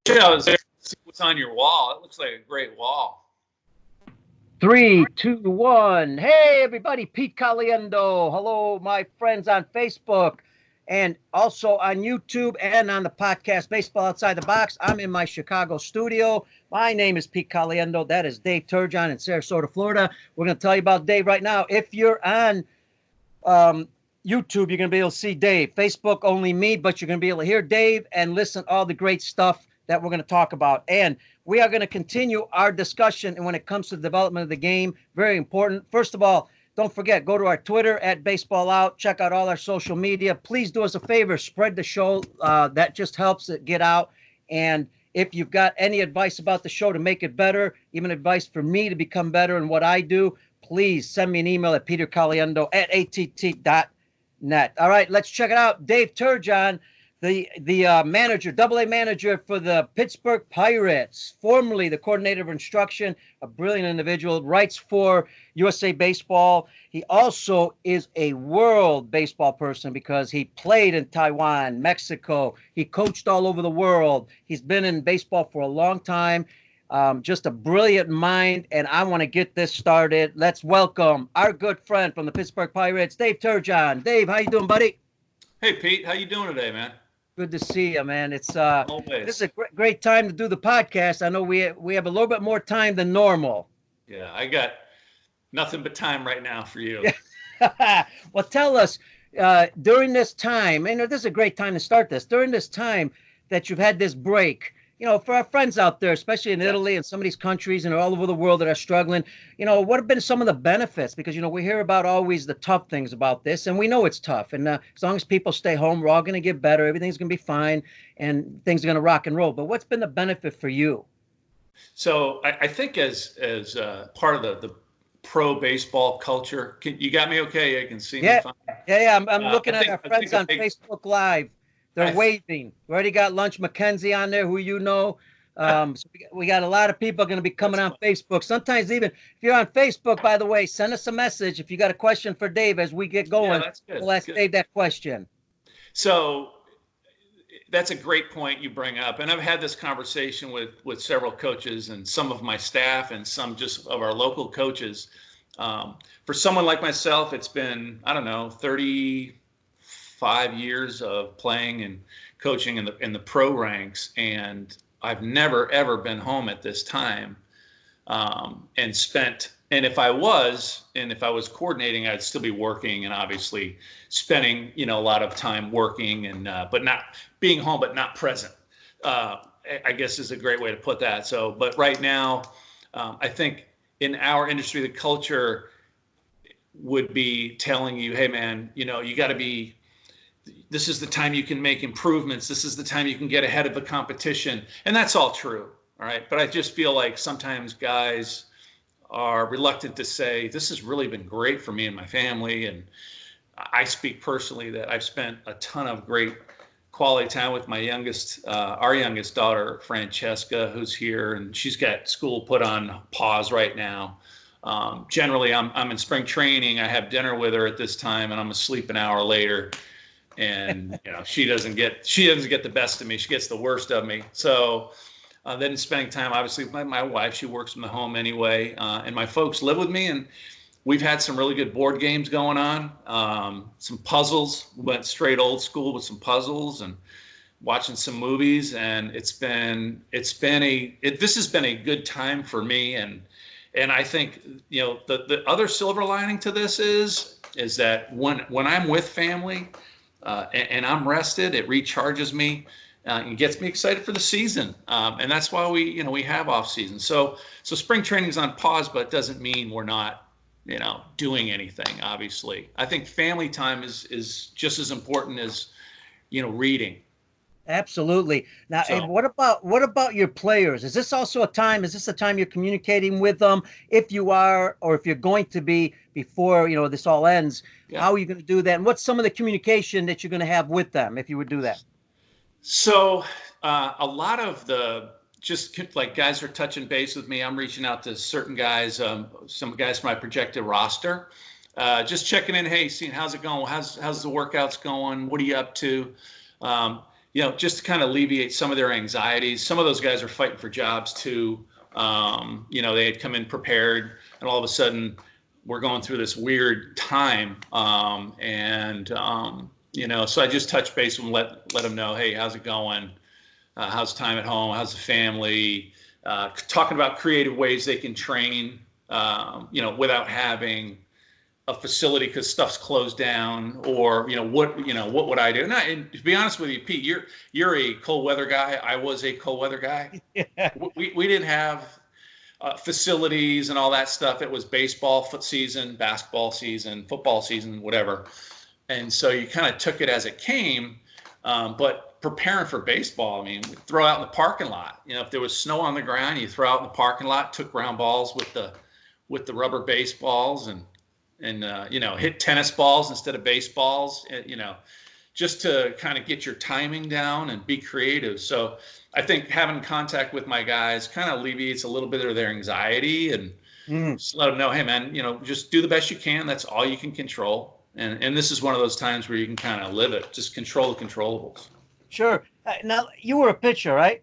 I was there to see what's on your wall. It looks like a great wall. 3, 2, 1. Hey, everybody, Pete Caliendo. Hello, my friends on Facebook and also on YouTube and on the podcast Baseball Outside the Box. I'm in my Chicago studio. My name is Pete Caliendo. That is Dave Turgeon in Sarasota, Florida. We're going to tell you about Dave right now. If you're on YouTube, you're going to be able to see Dave. Facebook, only me, but you're going to be able to hear Dave and listen to all the great stuff that we're going to talk about. And we are going to continue our discussion when it comes to the development of the game. Very important. First of all, don't forget, go to our Twitter at Baseball Out. Check out all our social media. Please do us a favor. Spread the show. That just helps it get out. And if you've got any advice about the show to make it better, even advice for me to become better in what I do, please send me an email at petercaliendo@att.net. All right, let's check it out. Dave Turgeon, the manager, AA manager for the Pittsburgh Pirates, formerly the coordinator of instruction, a brilliant individual, writes for USA Baseball. He also is a world baseball person because he played in Taiwan, Mexico. He coached all over the world. He's been in baseball for a long time. Just a brilliant mind, and I want to get this started. Let's welcome our good friend from the Pittsburgh Pirates, Dave Turgeon. Dave, how you doing, buddy? Hey, Pete. How you doing today, man? Good to see you, man. It's this is a great time to do the podcast. I know we have a little bit more time than normal. Yeah, I got nothing but time right now for you. Well, tell us during this time, and this is a great time to start this. During this time that you've had this break, for our friends out there, especially in Italy and some of these countries and all over the world that are struggling, what have been some of the benefits? Because, we hear about always the tough things about this, and we know it's tough. And as long as people stay home, we're all going to get better. Everything's going to be fine, and things are going to rock and roll. But what's been the benefit for you? So I think as part of the pro baseball culture, you got me okay? You can see me fine? Yeah. I'm looking at our friends on Facebook Live. They're waving. We already got Lunch McKenzie on there, who so we got a lot of people going to be coming on Facebook. Sometimes even if you're on Facebook, by the way, send us a message if you got a question for Dave as we get going. Yeah, we'll ask Dave that question. So that's a great point you bring up. And I've had this conversation with several coaches and some of my staff and some just of our local coaches. For someone like myself, it's been, 35 years of playing and coaching in the pro ranks, and I've never ever been home at this time and if I was coordinating, I'd still be working and obviously spending a lot of time working and but not being home but not present, I guess is a great way to put that. So but right now I think in our industry the culture would be telling you, hey man, you got to be, this is the time you can make improvements. This is the time you can get ahead of the competition. And that's all true. All right. But I just feel like sometimes guys are reluctant to say, this has really been great for me and my family. And I speak personally that I've spent a ton of great quality time with my our youngest daughter, Francesca, who's here, and she's got school put on pause right now. Generally, I'm in spring training. I have dinner with her at this time, and I'm asleep an hour later. And she doesn't get the best of me. She gets the worst of me. So then spending time, obviously, with my wife. She works from the home anyway, and my folks live with me. And we've had some really good board games going on. Some puzzles. We went straight old school with some puzzles and watching some movies. And this has been a good time for me. And I think the other silver lining to this is that when I'm with family. And I'm rested, it recharges me and gets me excited for the season. And that's why we have off season. So spring training is on pause, but it doesn't mean we're not, doing anything, obviously. I think family time is just as important as, reading. Absolutely. Now, and what about your players? Is this a time you're communicating with them, if you are, or if you're going to be before, this all ends? Yeah. How are you going to do that? And what's some of the communication that you're going to have with them if you would do that? So a lot of just like guys are touching base with me. I'm reaching out to certain guys, some guys from my projected roster, just checking in. Hey, seeing how's it going? How's the workouts going? What are you up to? just to kind of alleviate some of their anxieties. Some of those guys are fighting for jobs too. They had come in prepared, and all of a sudden we're going through this weird time. So I just touch base and let them know, hey, how's it going? How's time at home? How's the family? Talking about creative ways they can train, without having a facility because stuff's closed down, or what would I do? And to be honest with you, Pete, you're a cold weather guy. I was a cold weather guy. Yeah. We didn't have facilities and all that stuff. It was baseball season, basketball season, football season, whatever. And so you kind of took it as it came. But preparing for baseball, I mean, we throw out in the parking lot. If there was snow on the ground, you throw out in the parking lot, took ground balls with the rubber baseballs and hit tennis balls instead of baseballs, just to kind of get your timing down and be creative. So I think having contact with my guys kind of alleviates a little bit of their anxiety, and just let them know, hey man, just do the best you can. That's all you can control. And this is one of those times where you can kind of live it, just control the controllables. Sure. Now, you were a pitcher, right?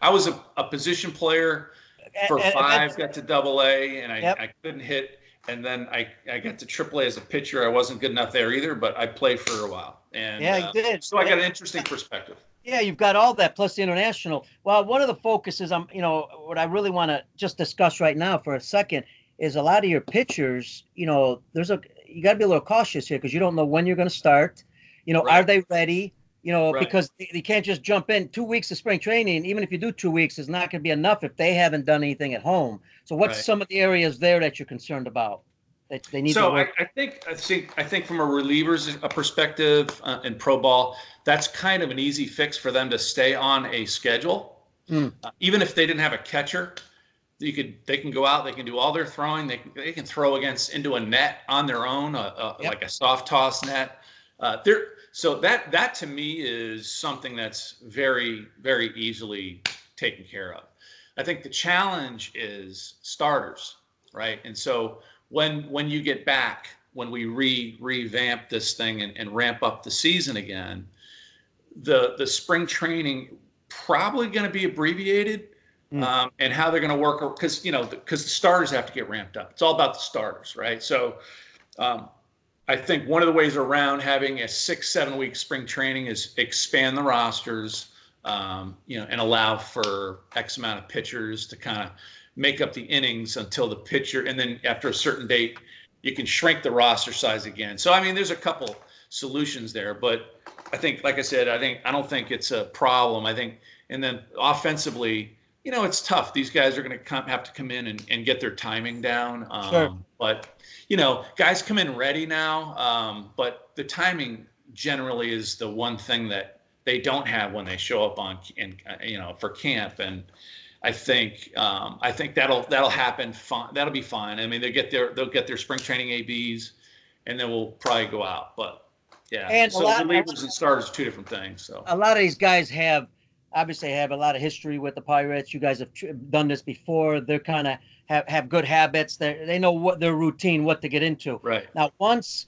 I was a position player for five, got to AA, and I couldn't hit. And then I got to AAA as a pitcher. I wasn't good enough there either, but I played for a while. And you did. So I got an interesting perspective. Yeah, you've got all that plus the international. Well, one of the focuses what I really want to just discuss right now for a second is a lot of your pitchers, you got to be a little cautious here because you don't know when you're going to start. Right. Are they ready? Right. Because they can't just jump in 2 weeks of spring training. Even if you do 2 weeks, it's not going to be enough if they haven't done anything at home. So what's some of the areas there that you're concerned about that they need to work? I think from a reliever's perspective in pro ball, that's kind of an easy fix for them to stay on a schedule. Even if they didn't have a catcher, they can go out, they can do all their throwing, they can throw into a net on their own, like a soft toss net. So that to me is something that's very, very easily taken care of. I think the challenge is starters, right? And so when you get back, when we revamp this thing and ramp up the season again, the spring training probably going to be abbreviated, and how they're going to work, because the starters have to get ramped up. It's all about the starters, right? So I think one of the ways around having a 6-7 week spring training is expand the rosters, and allow for X amount of pitchers to kind of make up the innings until the pitcher, and then after a certain date, you can shrink the roster size again. So, I mean, there's a couple solutions there, but I think, like I said, I don't think it's a problem. I think, and then offensively, it's tough. These guys are going to have to come in and get their timing down. Sure. But, guys come in ready now, but the timing generally is the one thing that they don't have when they show up for camp. And I think that'll happen. Fine. That'll be fine. I mean, they'll get their spring training ABs, and then we'll probably go out. But yeah, and so relievers and starters are two different things. So a lot of these guys obviously have a lot of history with the Pirates. You guys have done this before. They're kind of have good habits. They know what their routine, what to get into. Right. Now, once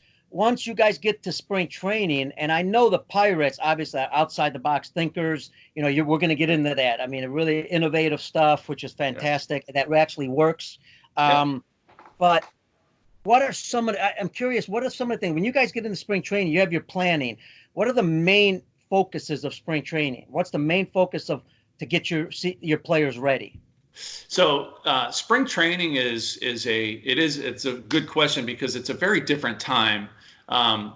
you guys get to spring training, and I know the Pirates obviously are outside the box thinkers. We're going to get into that. I mean, really innovative stuff, which is fantastic. Yeah. That actually works. But what are I'm curious, what are some of the things when you guys get into spring training, you have your planning. What are the main focuses of spring training? What's the main focus to get your players ready? So spring training it's a good question because it's a very different time.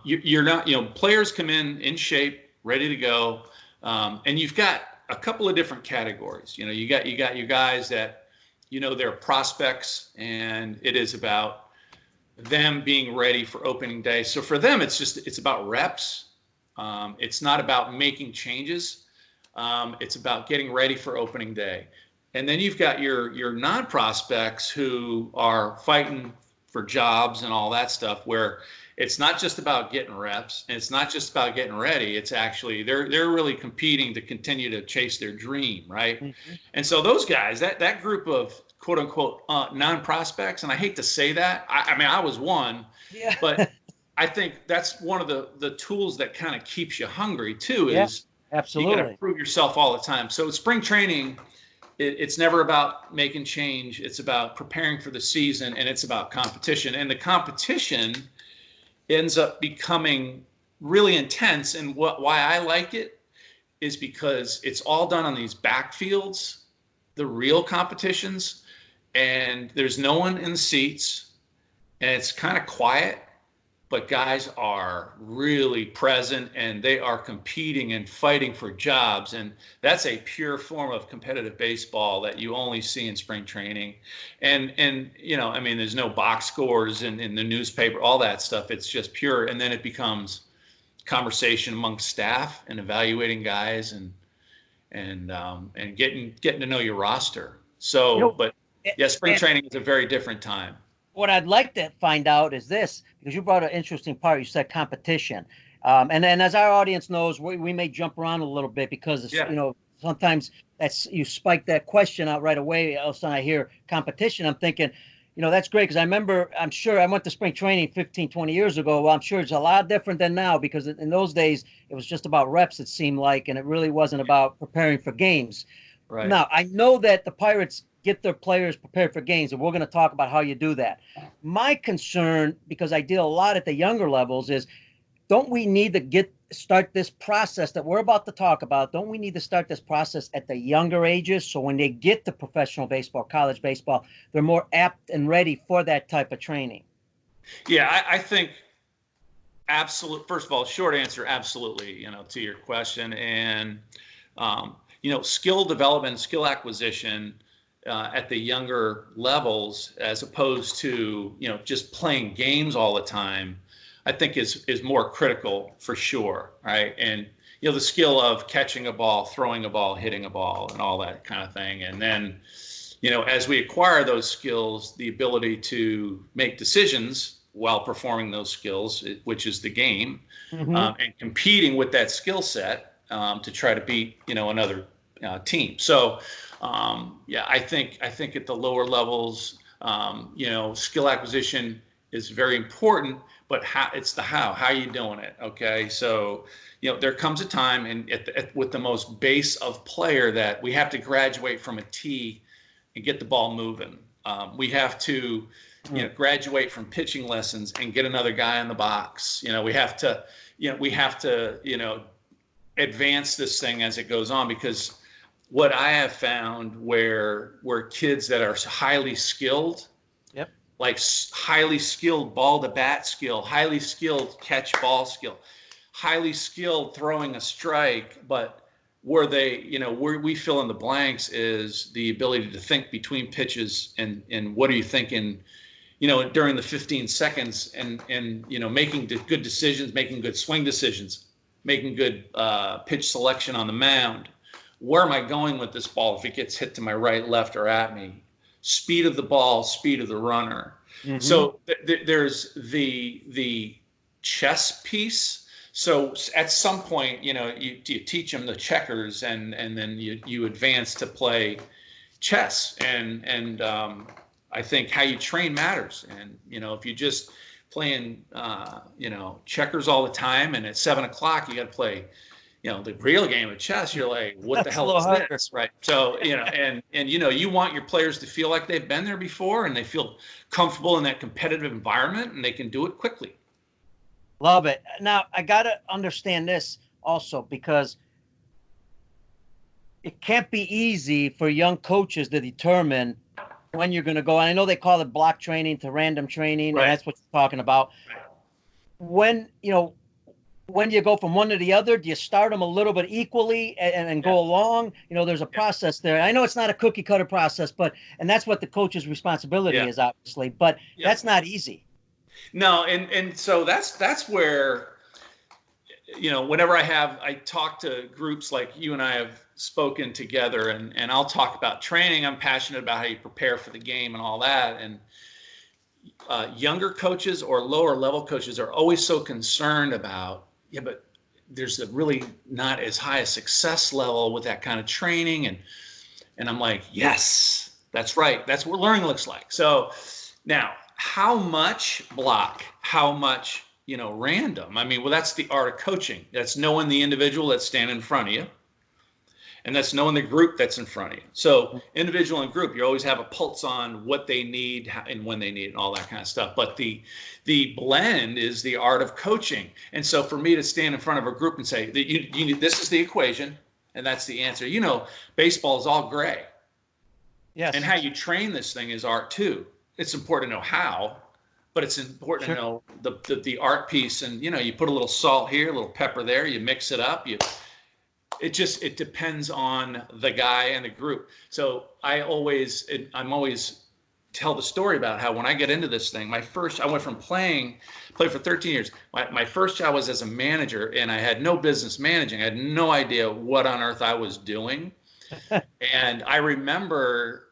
You're not, players come in shape, ready to go. And you've got a couple of different categories. You got your guys that, they're prospects, and it is about them being ready for opening day. So for them, it's about reps. It's not about making changes. It's about getting ready for opening day. And then you've got your non-prospects who are fighting for jobs and all that stuff, where it's not just about getting reps, and it's not just about getting ready. It's actually they're really competing to continue to chase their dream, right? Mm-hmm. And so those guys, that group of quote unquote non-prospects, and I hate to say that, I mean I was one, but I think that's one of the tools that kind of keeps you hungry too. Is You got to Absolutely. prove yourself all the time. So spring training, it's never about making change. It's about preparing for the season, and it's about competition. And the competition ends up becoming really intense. And why I like it is because it's all done on these backfields, the real competitions, and there's no one in the seats, and it's kind of quiet, but guys are really present and they are competing and fighting for jobs. And that's a pure form of competitive baseball that you only see in spring training. And I mean, there's no box scores in the newspaper, all that stuff. It's just pure. And then it becomes conversation amongst staff and evaluating guys and getting to know your roster. So, but yeah, spring training is a very different time. What I'd like to find out is this, because you brought an interesting part. You said competition. And then as our audience knows, we may jump around a little bit because, sometimes you spike that question out right away. All of a sudden I hear competition. I'm thinking, that's great, because I'm sure I went to spring training 15, 20 years ago. Well, I'm sure it's a lot different than now, because in those days it was just about reps, it seemed like, and it really wasn't about preparing for games. Right. Now, I know that the Pirates get their players prepared for games, and we're going to talk about how you do that. My concern, because I deal a lot at the younger levels, is don't we need to start this process that we're about to talk about? Don't we need to start this process at the younger ages, so when they get to professional baseball, college baseball, they're more apt and ready for that type of training? Yeah, I think absolute. First of all, short answer, absolutely. To your question, and skill development, skill acquisition at the younger levels, as opposed to just playing games all the time, I think is more critical for sure, right? And the skill of catching a ball, throwing a ball, hitting a ball, and all that kind of thing. And then as we acquire those skills, the ability to make decisions while performing those skills, which is the game, and competing with that skill set to try to beat another team. So I think at the lower levels, skill acquisition is very important, but it's the how are you doing it? Okay. So, there comes a time with the most base of player that we have to graduate from a tee and get the ball moving. We have to, graduate from pitching lessons and get another guy in the box. We have to, advance this thing as it goes on, because what I have found where kids that are highly skilled, like highly skilled ball to bat skill, highly skilled catch ball skill, highly skilled throwing a strike, but where we fill in the blanks is the ability to think between pitches and what are you thinking, during the 15 seconds and making good decisions, making good swing decisions, making good pitch selection on the mound. Where am I going with this ball if it gets hit to my right, left, or at me? Speed of the ball, speed of the runner. So there's the chess piece. So at some point, you teach them the checkers, and then you advance to play chess. And I think how you train matters. And if you just playing checkers all the time, and at 7 o'clock you got to play the real game of chess, you're like, what the hell is this? Right. So, and you want your players to feel like they've been there before and they feel comfortable in that competitive environment and they can do it quickly. Love it. Now, I got to understand this also, because it can't be easy for young coaches to determine when you're going to go. And I know they call it block training to random training, right. And that's what you're talking about. Right. When do you go from one to the other? Do you start them a little bit equally and go along? There's a process there. I know it's not a cookie cutter process, and that's what the coach's responsibility is, obviously, but that's not easy. No. And so that's where, whenever I talk to groups like you and I have spoken together, and I'll talk about training. I'm passionate about how you prepare for the game and all that. And younger coaches or lower level coaches are always so concerned about, but there's a really not as high a success level with that kind of training. And I'm like, yes, that's right. That's what learning looks like. So now, how much block, how much random. I mean, well, that's the art of coaching. That's knowing the individual that's standing in front of you. And that's knowing the group that's in front of you. So individual and group, you always have a pulse on what they need and when they need it and all that kind of stuff. But the blend is the art of coaching. And so for me to stand in front of a group and say, that this is the equation, and that's the answer. Baseball is all gray. Yes. And how you train this thing is art too. It's important to know how, but it's important to know the art piece. And, you put a little salt here, a little pepper there, you mix it up, it depends on the guy and the group. So I'm always tell the story about how when I get into this thing, I went from played for 13 years. My first job was as a manager, and I had no business managing. I had no idea what on earth I was doing. And I remember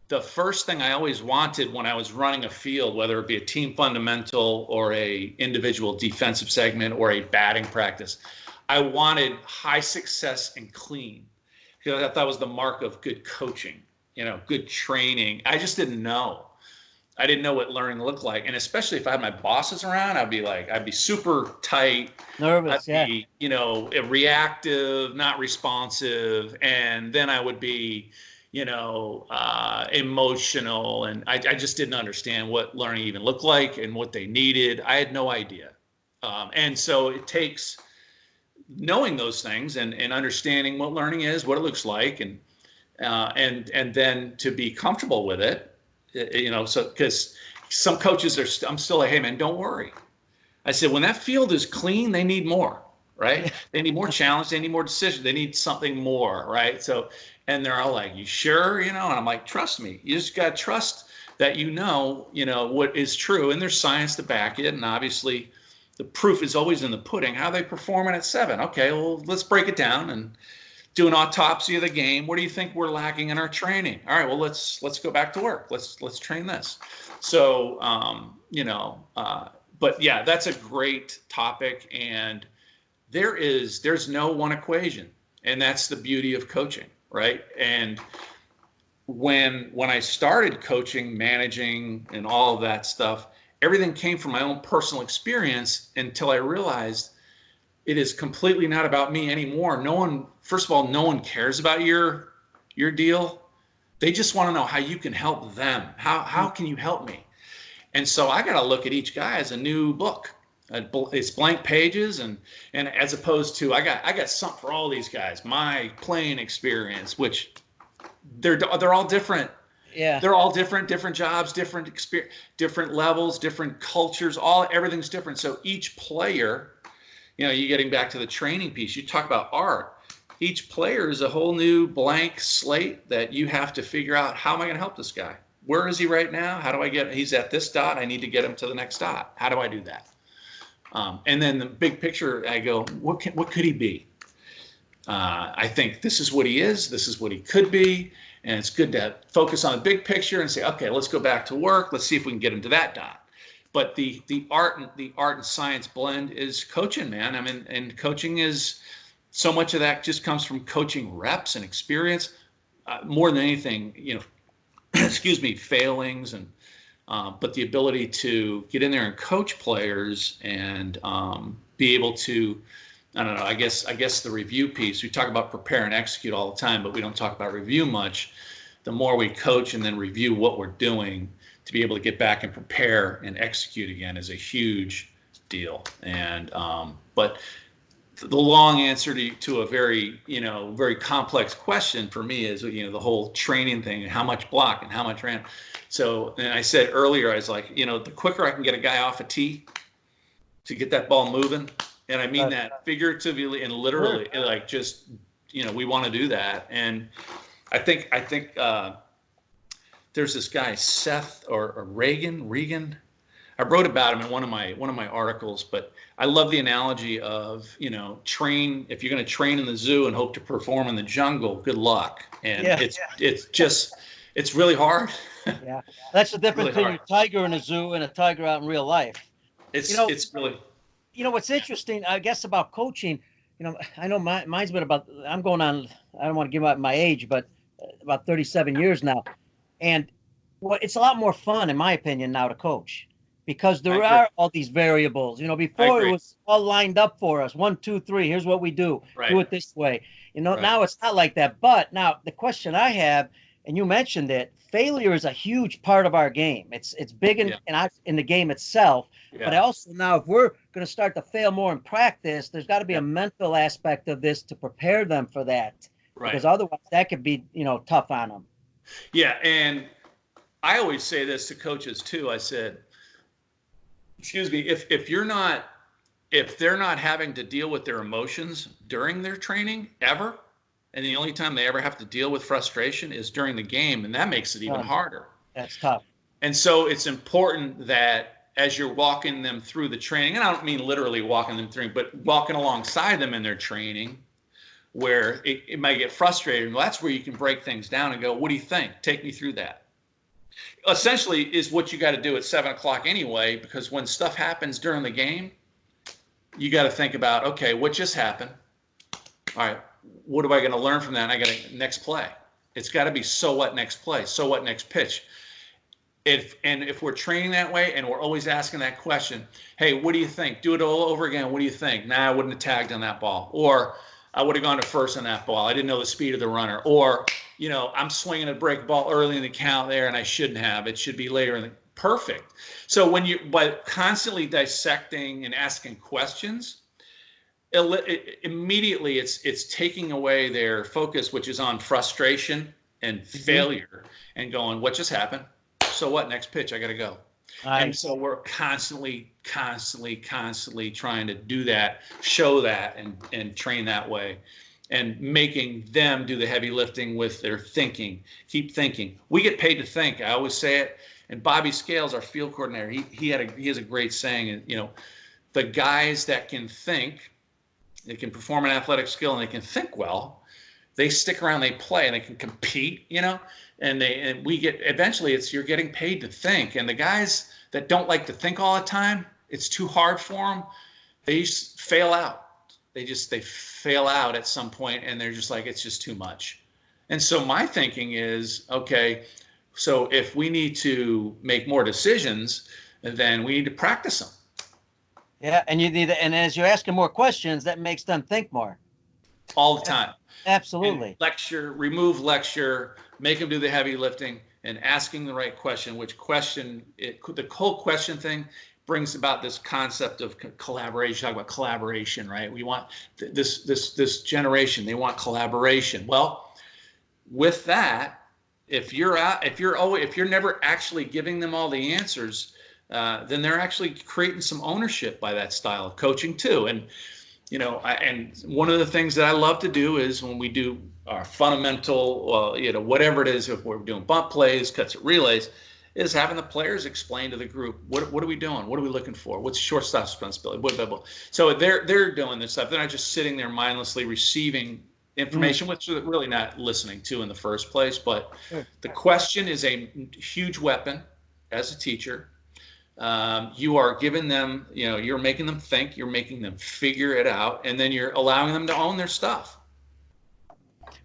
the first thing I always wanted when I was running a field, whether it be a team fundamental or a individual defensive segment or a batting practice, I wanted high success and clean, because I thought was the mark of good coaching, good training. I just didn't know. I didn't know what learning looked like. And especially if I had my bosses around, I'd be super tight. Nervous, I'd be, reactive, not responsive. And then I would be, emotional. And I just didn't understand what learning even looked like and what they needed. I had no idea. And so it takes knowing those things and understanding what learning is, what it looks like, and then to be comfortable with it, so because some coaches I'm still like, hey man, don't worry. I said, when that field is clean, they need more, right? They need more challenge. They need more decision. They need something more, right? So, and they're all like, you sure? And I'm like, trust me. You just got to trust that what is true. And there's science to back it. And obviously, the proof is always in the pudding. How they performing at 7? Okay, well, let's break it down and do an autopsy of the game. What do you think we're lacking in our training? All right, well, let's go back to work. Let's train this. So, but yeah, that's a great topic, and there's no one equation, and that's the beauty of coaching, right? And when I started coaching, managing, and all of that stuff, everything came from my own personal experience until I realized it is completely not about me anymore. First of all, no one cares about your deal. They just want to know how you can help them. How can you help me? And so I got to look at each guy as a new book. It's blank pages, and as opposed to I got something for all these guys. My playing experience, which they're all different. Yeah, they're all different jobs, different experience, different levels, different cultures. Everything's different. So each player, you getting back to the training piece, you talk about art. Each player is a whole new blank slate that you have to figure out, how am I going to help this guy? Where is he right now? How do I he's at this dot. I need to get him to the next dot. How do I do that? And then the big picture, I go, what could he be? I think this is what he is. This is what he could be. And it's good to focus on the big picture and say, okay, let's go back to work. Let's see if we can get him to that dot. But the art and science blend is coaching, man. I mean, and coaching is so much of that just comes from coaching reps and experience, more than anything, failings and but the ability to get in there and coach players and be able to, I don't know, I guess the review piece, we talk about prepare and execute all the time, but we don't talk about review much. The more we coach and then review what we're doing, to be able to get back and prepare and execute again is a huge deal. And but the long answer to a very very complex question for me is the whole training thing and how much block and how much ran. So, and I said earlier, I was like, the quicker I can get a guy off a tee to get that ball moving, and I mean that figuratively and literally, like just we want to do that. And I think there's this guy Seth or Regan. I wrote about him in one of my articles, but I love the analogy of train. If you're going to train in the zoo and hope to perform in the jungle, good luck. And it's really hard. Yeah, that's the difference between a tiger in a zoo and a tiger out in real life. It's really. What's interesting, I guess, about coaching. I know mine's been about. I'm going on. I don't want to give out my age, but about 37 years now, and it's a lot more fun, in my opinion, now to coach. because there are all these variables. Before it was all lined up for us. 1, 2, 3. Here's what we do. Right. Do it this way. Now it's not like that. But now the question I have, and you mentioned it, failure is a huge part of our game. It's big in the game itself. Yeah. But also now, if we're going to start to fail more in practice, there's got to be a mental aspect of this to prepare them for that. Right. Because otherwise that could be, tough on them. Yeah. And I always say this to coaches too. I said, excuse me, if they're not having to deal with their emotions during their training ever, and the only time they ever have to deal with frustration is during the game, and that makes it even harder. That's tough. And so it's important that as you're walking them through the training, and I don't mean literally walking them through, but walking alongside them in their training, where it might get frustrated. Well, that's where you can break things down and go, what do you think? Take me through that. Essentially is what you got to do at 7 o'clock anyway, because when stuff happens during the game, you got to think about, okay, what just happened? All right, what am I going to learn from that? And I got to next play. It's got to be so what next play, so what next pitch. If we're training that way and we're always asking that question, hey, what do you think? Do it all over again. What do you think? Nah, I wouldn't have tagged on that ball. Or I would have gone to first on that ball. I didn't know the speed of the runner. Or, I'm swinging a break ball early in the count there and I shouldn't have. It should be later in the perfect. So by constantly dissecting and asking questions, immediately it's taking away their focus, which is on frustration and failure, and going, what just happened? So what? Next pitch, I got to go. And so we're constantly trying to do that, show that, and train that way, and making them do the heavy lifting with their thinking. Keep thinking. We get paid to think. I always say it. And Bobby Scales, our field coordinator, he has a great saying. The guys that can think, they can perform an athletic skill, and they can think well, they stick around, they play, and they can compete. And we get, eventually you're getting paid to think. And the guys that don't like to think all the time, it's too hard for them. They just fail out. They fail out at some point, and they're just like, it's just too much. And so my thinking is, okay, so if we need to make more decisions, then we need to practice them. Yeah, and as you're asking more questions, that makes them think more. All the time. Absolutely. And remove lecture, make them do the heavy lifting, and asking the right question. The whole question thing brings about this concept of collaboration. Talk about collaboration, right? We want this generation. They want collaboration. Well, with that, if you're never actually giving them all the answers, then they're actually creating some ownership by that style of coaching too. And and one of the things that I love to do is when we do our fundamental, whatever it is, if we're doing bump plays, cuts at relays, is having the players explain to the group, what are we doing? What are we looking for? What's shortstop's responsibility? Blah, blah, blah. So they're doing this stuff. They're not just sitting there mindlessly receiving information, which they're really not listening to in the first place. But the question is a huge weapon as a teacher. You are giving them, you're making them think, you're making them figure it out, and then you're allowing them to own their stuff.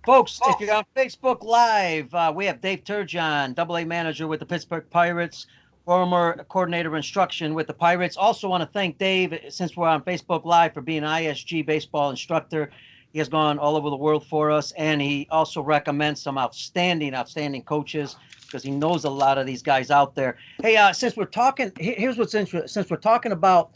Folks, if you're on Facebook Live, we have Dave Turgeon, AA manager with the Pittsburgh Pirates, former coordinator of instruction with the Pirates. Also want to thank Dave, since we're on Facebook Live, for being an ISG baseball instructor. He has gone all over the world for us, and he also recommends some outstanding coaches, because he knows a lot of these guys out there. Hey, since we're talking, here's what's interesting. Since we're talking about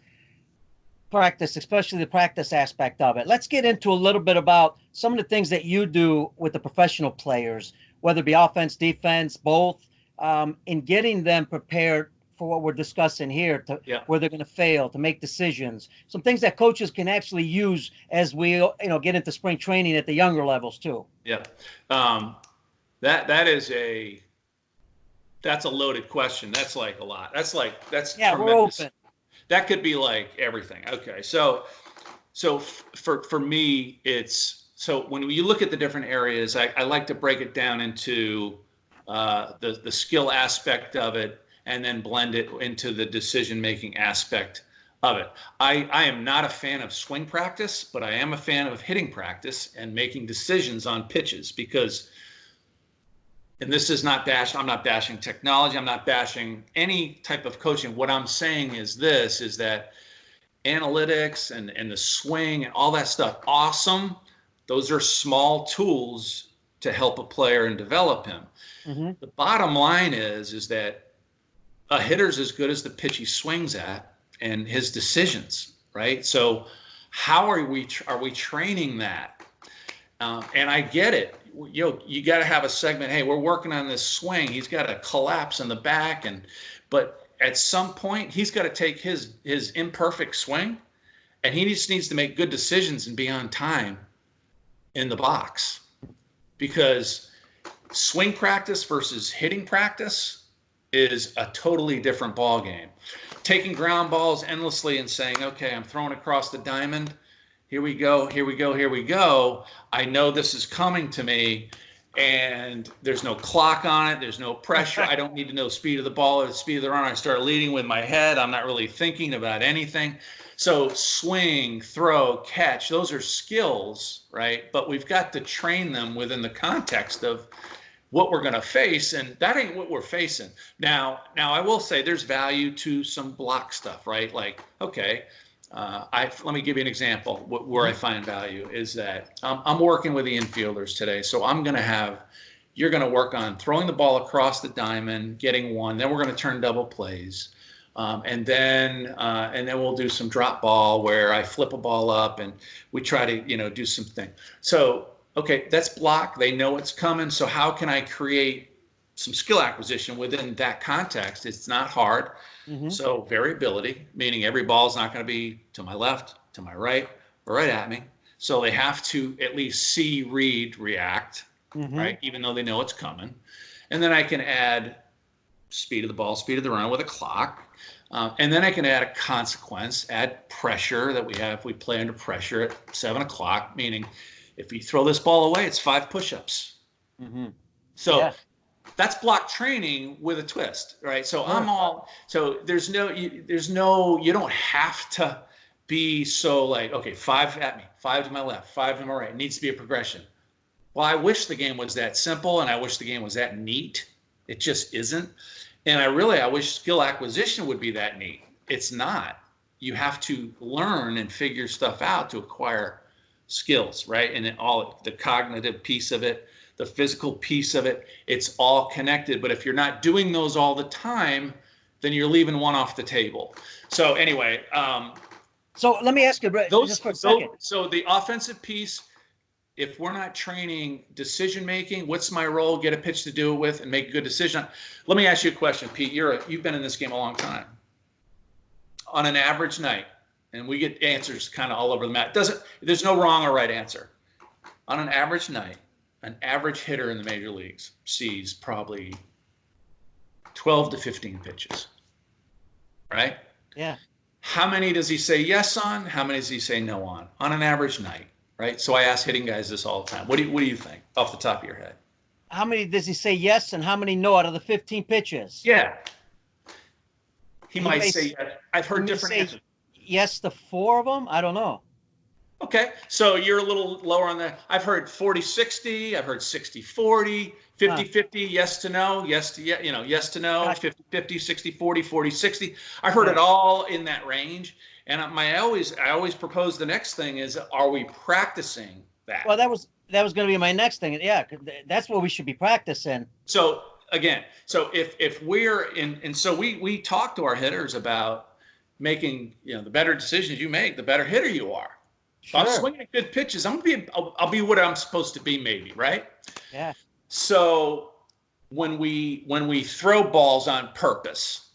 practice, especially the practice aspect of it, let's get into a little bit about some of the things that you do with the professional players, whether it be offense, defense, both, in getting them prepared for what we're discussing here, where they're going to fail, to make decisions. Some things that coaches can actually use as we get into spring training at the younger levels too. Yeah, that's a loaded question. That's like a lot. That's tremendous. We're open. That could be like everything. Okay, so for me, when you look at the different areas, I like to break it down into the skill aspect of it, and then blend it into the decision-making aspect of it. I am not a fan of swing practice, but I am a fan of hitting practice and making decisions on pitches, because and this is not I'm not bashing technology. I'm not bashing any type of coaching. What I'm saying is that analytics and the swing and all that stuff, awesome. Those are small tools to help a player and develop him. Mm-hmm. The bottom line is that a hitter's as good as the pitch he swings at and his decisions, right? So how are we training that? And I get it. You got to have a segment. Hey, we're working on this swing. He's got a collapse in the back, but at some point he's got to take his imperfect swing, and he just needs to make good decisions and be on time in the box, because swing practice versus hitting practice is a totally different ball game. Taking ground balls endlessly and saying, okay, I'm throwing across the diamond. Here we go, here we go, here we go. I know this is coming to me, and there's no clock on it. There's no pressure. I don't need to know the speed of the ball or the speed of the runner. I start leading with my head. I'm not really thinking about anything. So swing, throw, catch, those are skills, right? But we've got to train them within the context of what we're going to face, and that ain't what we're facing. Now I will say there's value to some block stuff, right? Like, okay, let me give you an example. Where I find value is that I'm working with the infielders today, so you're going to work on throwing the ball across the diamond, getting one, then we're going to turn double plays, and then we'll do some drop ball where I flip a ball up and we try to do something. So okay, that's block. They know it's coming. So how can I create some skill acquisition within that context? It's not hard. Mm-hmm. So variability, meaning every ball is not going to be to my left, to my right, or right at me. So they have to at least see, read, react, Mm-hmm. right? Even though they know it's coming. And then I can add speed of the ball, speed of the runner with a clock. And then I can add a consequence, add pressure that we have. We play under pressure at 7 o'clock, meaning if you throw this ball away, it's 5 push-ups. Mm-hmm. So that's block training with a twist, right? So you don't have to be so like, okay, 5 at me, 5 to my left, 5 to my right. It needs to be a progression. Well, I wish the game was that simple, and I wish the game was that neat. It just isn't. And I wish skill acquisition would be that neat. It's not. You have to learn and figure stuff out to acquire skills, right? And all the cognitive piece of it, the physical piece of it, it's all connected. But if you're not doing those all the time, then you're leaving one off the table. So anyway, so let me ask you, just for a second. So the offensive piece, if we're not training decision making, what's my role? Get a pitch to do it with and make a good decision. Let me ask you a question, Pete. You've been in this game a long time. On an average night, and we get answers kind of all over the map. There's no wrong or right answer. On an average night, an average hitter in the major leagues sees probably 12 to 15 pitches, right? Yeah. How many does he say yes on? How many does he say no on an average night, right? So I ask hitting guys this all the time. What do you think off the top of your head? How many does he say yes and how many no out of the 15 pitches? Yeah. He might say yes. I've heard different answers. Yes to 4 of them? I don't know. Okay, so you're a little lower on that. I've heard 40-60. I've heard 60-40, 50-50, yes to no, yes to yes to no, 50-50, 60-40, 40-60. I've heard it all in that range. And I always propose the next thing is, are we practicing that? Well, that was going to be my next thing. Yeah, that's what we should be practicing. So again, if we're in, and so we talk to our hitters about making, the better decisions you make, the better hitter you are. Sure. If I'm swinging at good pitches, I'll be what I'm supposed to be, maybe, right? Yeah. So when we throw balls on purpose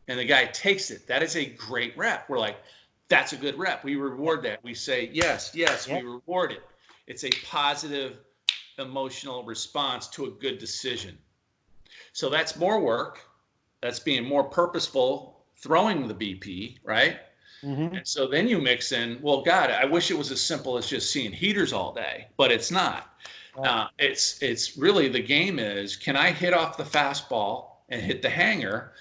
and the guy takes it, that is a great rep. We're like, that's a good rep. We reward that. We say, yes, we reward it. It's a positive emotional response to a good decision. So that's more work. That's being more purposeful, throwing the BP, right? Mm-hmm. And so then you mix in, well, God, I wish it was as simple as just seeing heaters all day, but it's not. It's really, the game is, can I hit off the fastball and hit the hanger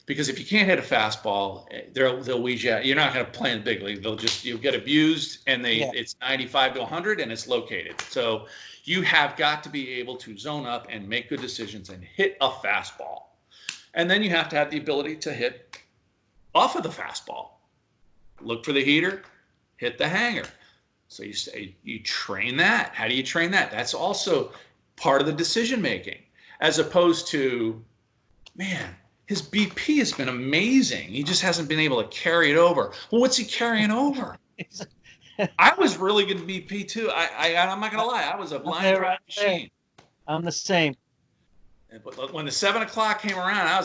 Because if you can't hit a fastball, they'll weed you out. You're not going to play in the big league. You'll get abused, and it's 95 to 100, and it's located. So you have got to be able to zone up and make good decisions and hit a fastball. And then you have to have the ability to hit off of the fastball. Look for the heater, hit the hanger. So you train that. How do you train that? That's also part of the decision making, as opposed to, man, his BP has been amazing. He just hasn't been able to carry it over. Well, what's he carrying over? I was really good at BP too. I'm not gonna lie. I was a line drive machine. I'm the same. But when the 7 o'clock came around, I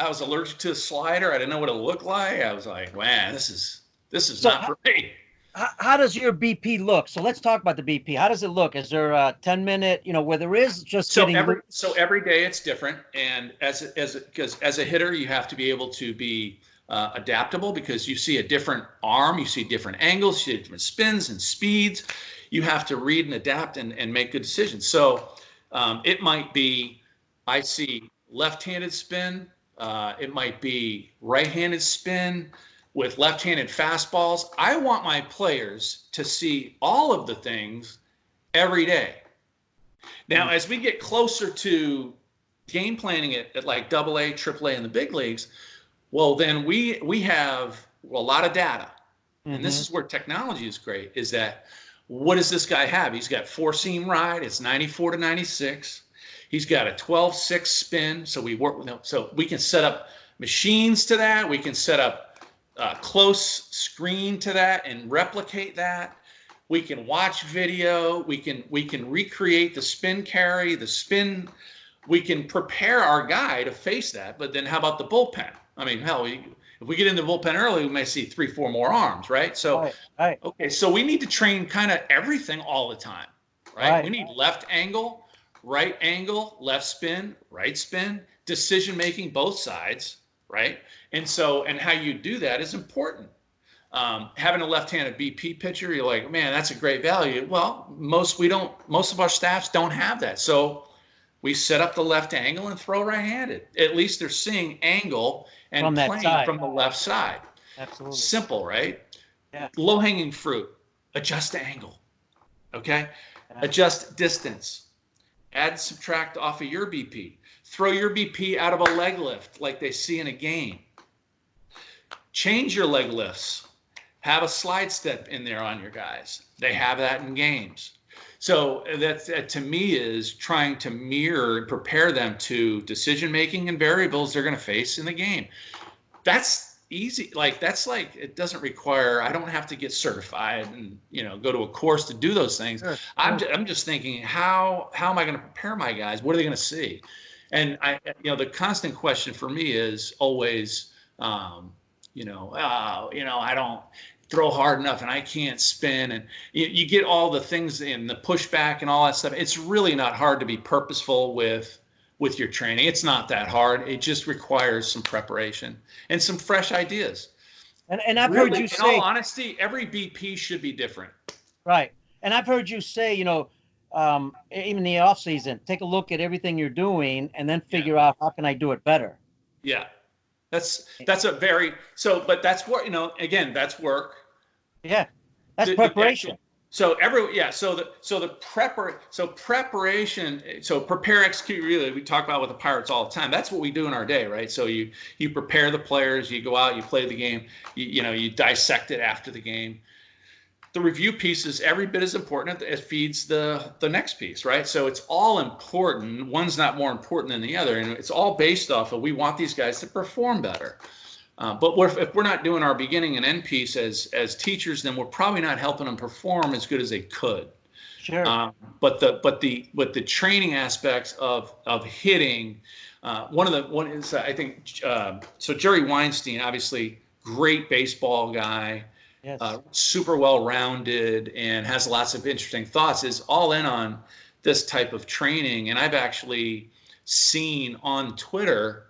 was allergic to a slider. I didn't know what it looked like. I was like, man, this is not for me. How does your BP look? So let's talk about the BP. How does it look? Is there a 10-minute, where there is just every day it's different, and as a hitter, you have to be able to be adaptable, because you see a different arm, you see different angles, you see different spins and speeds. You have to read and adapt and make good decisions. So it might be, I see left-handed spin. It might be right-handed spin with left-handed fastballs. I want my players to see all of the things every day. Now, as we get closer to game planning at like AA, AAA, and the big leagues, well, then we have a lot of data. And this is where technology is great, is that what does this guy have? He's got four-seam ride. It's 94 to 96. He's got a 12-6 spin. So we work with him. So we can set up machines to that. We can set up close screen to that and replicate that. We can watch video. We can recreate the spin carry, the spin. We can prepare our guy to face that. But then how about the bullpen? I mean, hell, if we get in the bullpen early, we may see 3-4 more arms, right? So, right. Okay, so we need to train kind of everything all the time, right? We need left angle, right angle, left spin, right spin, decision making both sides, right? And how you do that is important. Having a left-handed BP pitcher, you're like, man, that's a great value. Well, most of our staffs don't have that. So we set up the left angle and throw right-handed. At least they're seeing angle and playing from the left side. Absolutely. Simple, right? Yeah. Low-hanging fruit. Adjust the angle. Okay? Yeah. Adjust distance. Add, subtract off of your BP. Throw your BP out of a leg lift like they see in a game. Change your leg lifts. Have a slide step in there on your guys. They have that in games. So that to me is trying to mirror and prepare them to decision-making and variables they're going to face in the game. That's easy. It doesn't require, I don't have to get certified and, go to a course to do those things. Sure. I'm just thinking, how am I going to prepare my guys? What are they going to see? And the constant question for me is always, I don't throw hard enough and I can't spin. And you get all the things in the pushback and all that stuff. It's really not hard to be purposeful with your training. It's not that hard. It just requires some preparation and some fresh ideas. And I've heard you say, in all honesty, every BP should be different. Right. And I've heard you say, even in the off season, take a look at everything you're doing and then figure out how can I do it better. Yeah. But that's what, again, that's work. Yeah. That's preparation. Preparation, prepare, execute, really, we talk about with the Pirates all the time. That's what we do in our day, right? So you prepare the players, you go out, you play the game, you dissect it after the game. The review piece is every bit as important. It feeds the next piece, right? So it's all important. One's not more important than the other, and it's all based off of we want these guys to perform better. But if we're not doing our beginning and end piece as teachers, then we're probably not helping them perform as good as they could. Sure. But the training aspects of hitting, one is I think so. Jerry Weinstein, obviously great baseball guy. Yes. Super well-rounded and has lots of interesting thoughts, is all in on this type of training. And I've actually seen on Twitter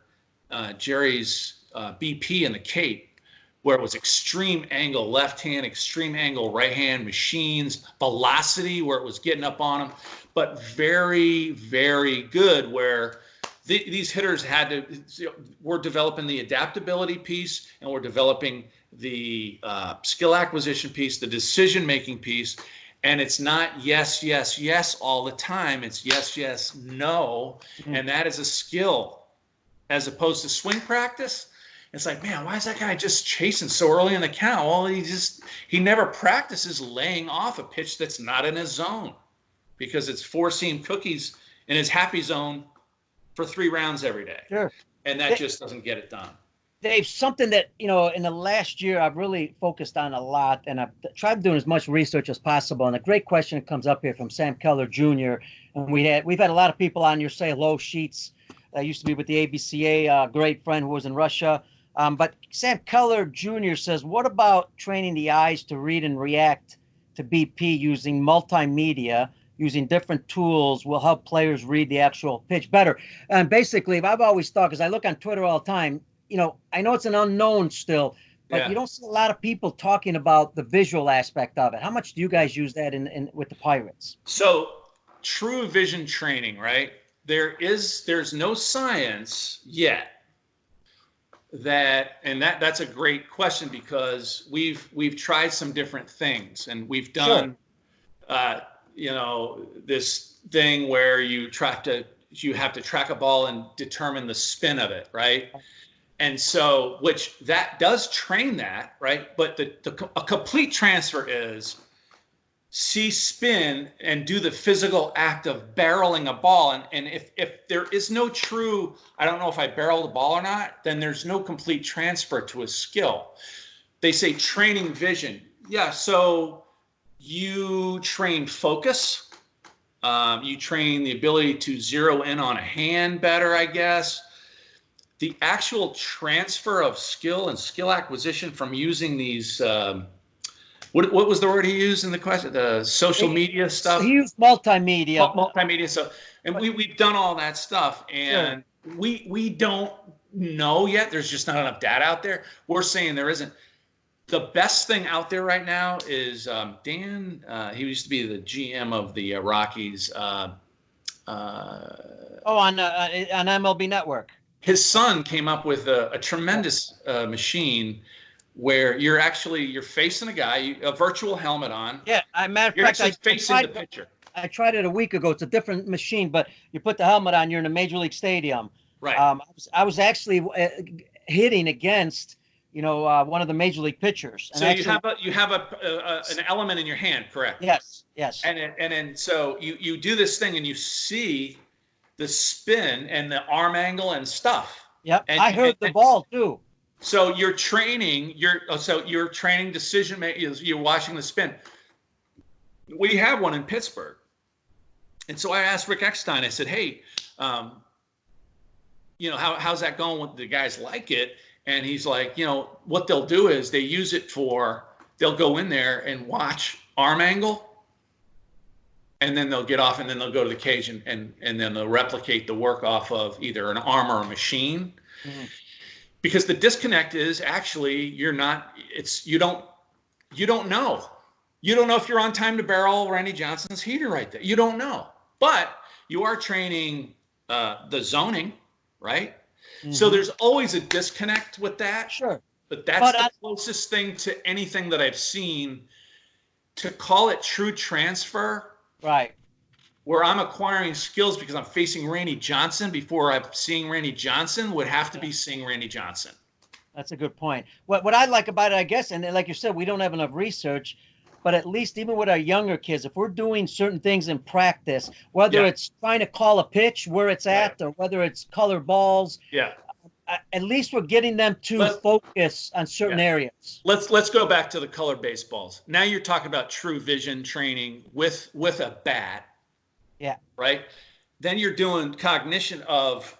Jerry's BP in the Cape, where it was extreme angle left hand, extreme angle right hand, machines, velocity where it was getting up on him, but very, very good where these hitters we're developing the adaptability piece, and we're developing the skill acquisition piece, the decision-making piece. And it's not yes, yes, yes all the time. It's yes, yes, no. Mm-hmm. And that is a skill as opposed to swing practice. It's like, man, why is that guy just chasing so early in the count? Well, he never practices laying off a pitch that's not in his zone, because it's four-seam cookies in his happy zone for 3 rounds every day. Sure. And that just doesn't get it done. Dave, something that, in the last year I've really focused on a lot, and I've tried doing as much research as possible. And a great question comes up here from Sam Keller Jr. And we've had a lot of people on your Say Hello sheets. I used to be with the ABCA, great friend who was in Russia. But Sam Keller Jr. says, what about training the eyes to read and react to BP using multimedia, using different tools will help players read the actual pitch better? And basically, I've always thought, because I look on Twitter all the time, I know it's an unknown still, but you don't see a lot of people talking about the visual aspect of it. How much do you guys use that with the Pirates? So true vision training, right? There's no science yet that's a great question, because we've tried some different things, and we've done, this thing where you have to track a ball and determine the spin of it, right? And so, which that does train that, right? But a complete transfer is see spin and do the physical act of barreling a ball. And if there is no true, I don't know if I barrel the ball or not, then there's no complete transfer to a skill. They say training vision. Yeah, so you train focus. You train the ability to zero in on a hand better, I guess. The actual transfer of skill and skill acquisition from using these, what was the word he used in the question? The social media stuff? He used multimedia. Multimedia stuff. And we've done all that stuff, and we don't know yet. There's just not enough data out there. We're saying there isn't. The best thing out there right now is Dan. He used to be the GM of the Rockies. On MLB Network. His son came up with a tremendous machine where you're facing a guy, a virtual helmet on. Yeah, matter of fact, you're facing the pitcher. I tried it a week ago. It's a different machine, but you put the helmet on, you're in a major league stadium. Right. I was actually hitting against, one of the major league pitchers. And so you have an element in your hand, correct? Yes. And then so you do this thing and you see the spin and the arm angle and stuff. Yep. I heard the ball too. So you're training. You're training decision making. You're watching the spin. We have one in Pittsburgh, and so I asked Rick Eckstein. I said, "Hey, how's that going? With the guys like it?" And he's like, what they'll do is they use it they'll go in there and watch arm angle. And then they'll get off, and then they'll go to the cage, and then they'll replicate the work off of either an arm or a machine. Mm-hmm. Because the disconnect is actually you don't know. You don't know if you're on time to barrel Randy Johnson's heater right there. You don't know. But you are training the zoning, right? Mm-hmm. So there's always a disconnect with that. Sure. But that's the closest thing to anything that I've seen to call it true transfer. Right. Where I'm acquiring skills because I'm facing Randy Johnson before I'm seeing Randy Johnson would have to be seeing Randy Johnson. That's a good point. What I like about it, I guess, and like you said, we don't have enough research, but at least even with our younger kids, if we're doing certain things in practice, whether it's trying to call a pitch where it's at or whether it's color balls, at least we're getting them to focus on certain areas. Let's go back to the colored baseballs. Now you're talking about true vision training with a bat. Yeah. Right. Then you're doing cognition of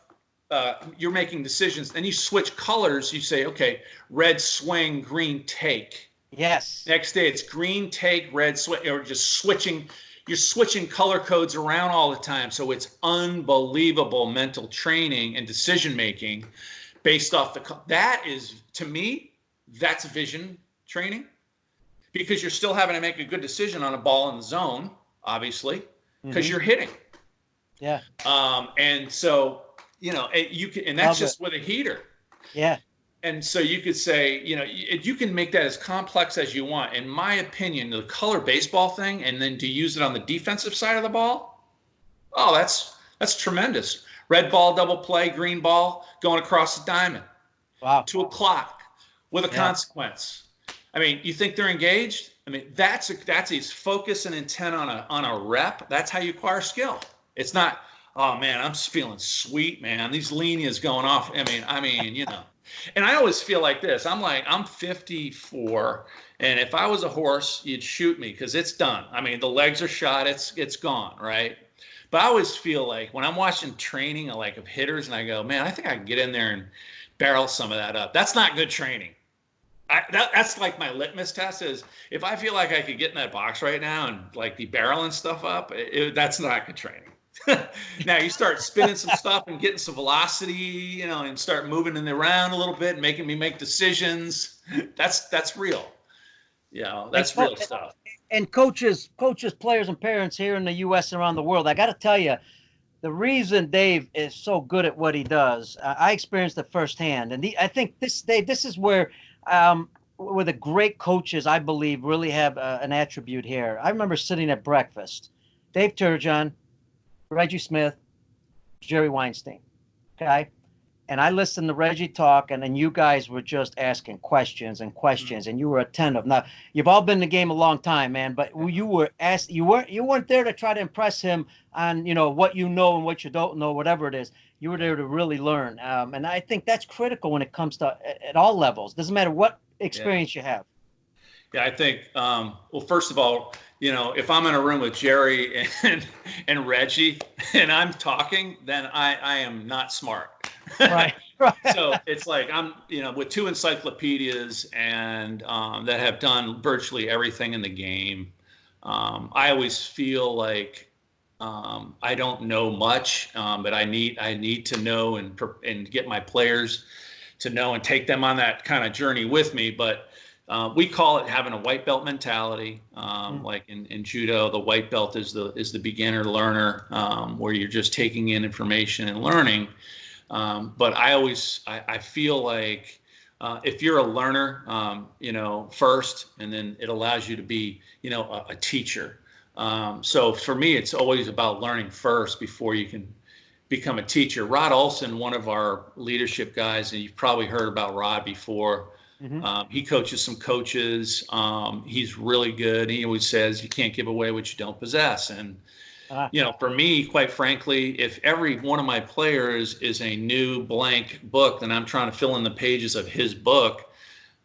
you're making decisions. Then you switch colors. You say, okay, red swing, green take. Yes. Next day it's green take, red swing, or just switching. You're switching color codes around all the time. So it's unbelievable mental training and decision making based off that is, to me, that's vision training, because you're still having to make a good decision on a ball in the zone, obviously, because you're hitting. Yeah. And so you can, and that's just with a heater. Yeah. And so you could say, you can make that as complex as you want. In my opinion, the color baseball thing, and then to use it on the defensive side of the ball, oh, that's tremendous. Red ball, double play, green ball, going across the diamond. Wow. To a clock with a consequence. I mean, you think they're engaged? I mean, that's his focus and intent on a rep. That's how you acquire skill. It's not, oh man, I'm just feeling sweet, man. These lineas going off. I mean, And I always feel like this. I'm 54, and if I was a horse, you'd shoot me because it's done. I mean, the legs are shot. It's gone, right? But I always feel like when I'm watching training of hitters, and I go, man, I think I can get in there and barrel some of that up. That's not good training. That's like my litmus test is if I feel like I could get in that box right now and be barreling stuff up, that's not good training. Now you start spinning some stuff and getting some velocity, and start moving in around a little bit and making me make decisions. That's real. That's real stuff. And coaches, players, and parents here in the U.S. and around the world, I got to tell you, the reason Dave is so good at what he does, I experienced it firsthand. And I think this is where the great coaches, I believe, really have an attribute here. I remember sitting at breakfast, Dave Turgeon, Reggie Smith, Jerry Weinstein, okay? And I listened to Reggie talk, and then you guys were just asking questions and questions, and you were attentive. Now, you've all been in the game a long time, man, but you weren't there to try to impress him on, what you know and what you don't know, whatever it is. You were there to really learn. And I think that's critical when it comes to at all levels. Doesn't matter what experience you have. Yeah, I think, well, first of all, if I'm in a room with Jerry and Reggie and I'm talking, then I am not smart. Right. So it's like I'm, with two encyclopedias and that have done virtually everything in the game. I always feel like I don't know much, but I need to know and get my players to know and take them on that kind of journey with me. But we call it having a white belt mentality. Like in judo, the white belt is the beginner learner, where you're just taking in information and learning. But I feel like if you're a learner, first, and then it allows you to be, a teacher. So for me, it's always about learning first before you can become a teacher. Rod Olson, one of our leadership guys, and you've probably heard about Rod before. Mm-hmm. He coaches some coaches. He's really good. He always says you can't give away what you don't possess. And, for me, quite frankly, if every one of my players is a new blank book, then I'm trying to fill in the pages of his book.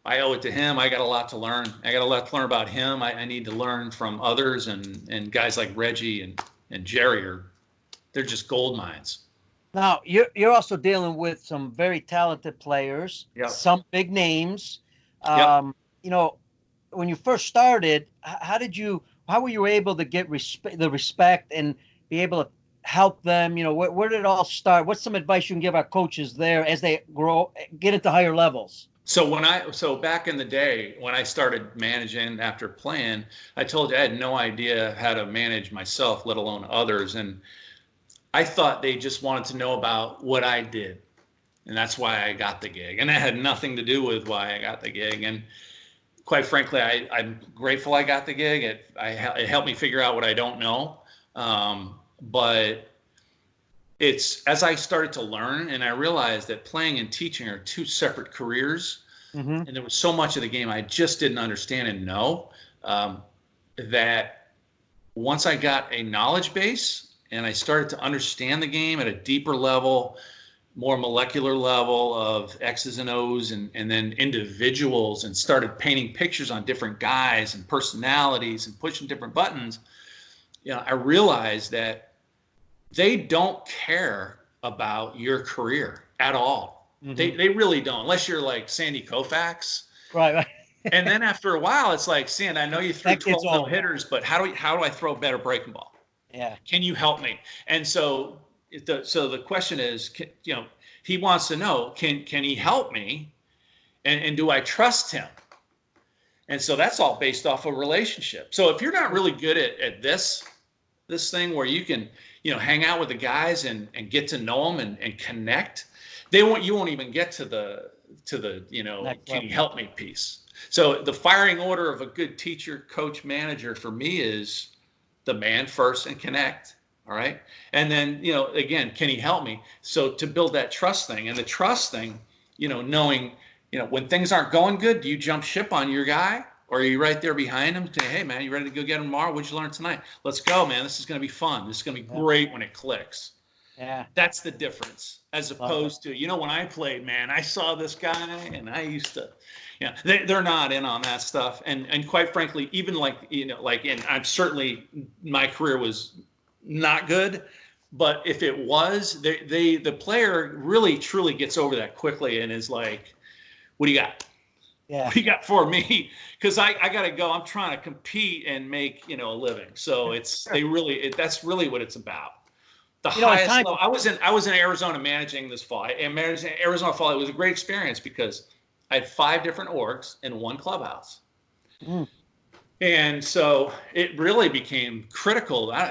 I owe it to him. I got a lot to learn. I got a lot to learn about him. I need to learn from others, and guys like Reggie and Jerry they're just gold mines. Now, you're also dealing with some very talented players, some big names. When you first started, how were you able to get the respect and be able to help them? Where did it all start? What's some advice you can give our coaches there as they get into higher levels? So back in the day when I started managing after playing, I told you I had no idea how to manage myself, let alone others. And I thought they just wanted to know about what I did. And that's why I got the gig. And that had nothing to do with why I got the gig. And quite frankly, I'm grateful I got the gig. It helped me figure out what I don't know. But it's as I started to learn, and I realized that playing and teaching are two separate careers. Mm-hmm. And there was so much of the game I just didn't understand and know, that once I got a knowledge base and I started to understand the game at a deeper level, more molecular level of X's and O's and then individuals, and started painting pictures on different guys and personalities and pushing different buttons, I realized that they don't care about your career at all. Mm-hmm. They really don't, unless you're like Sandy Koufax. Right. And then after a while, it's like, Sandy, I know you threw 12 no hitters, but how do I throw a better breaking ball? Yeah. Can you help me? And so the question is, he wants to know, can he help me? And do I trust him? And so that's all based off a relationship. So if you're not really good at this thing where you can hang out with the guys and get to know them and connect, you won't even get to the can you help me piece. So the firing order of a good teacher, coach, manager for me is the man first and connect. All right. And then, again, can he help me? So to build that trust thing, and the trust thing, knowing, when things aren't going good, do you jump ship on your guy, or are you right there behind him saying, hey man, you ready to go get him tomorrow? What'd you learn tonight? Let's go, man. This is going to be fun. This is going to be great when it clicks. Yeah. That's the difference, as opposed to, when I played, man, I saw this guy and I used to, they're not in on that stuff. And quite frankly, even and I'm certainly, my career was not good, but if it was, the player really truly gets over that quickly and is like, what do you got? Yeah. What do you got for me? Because I got to go. I'm trying to compete and make, a living. So that's really what it's about. The highest level. I was in Arizona managing this fall. And managing Arizona fall, it was a great experience because I had 5 different orgs in one clubhouse. Mm. And so it really became critical. I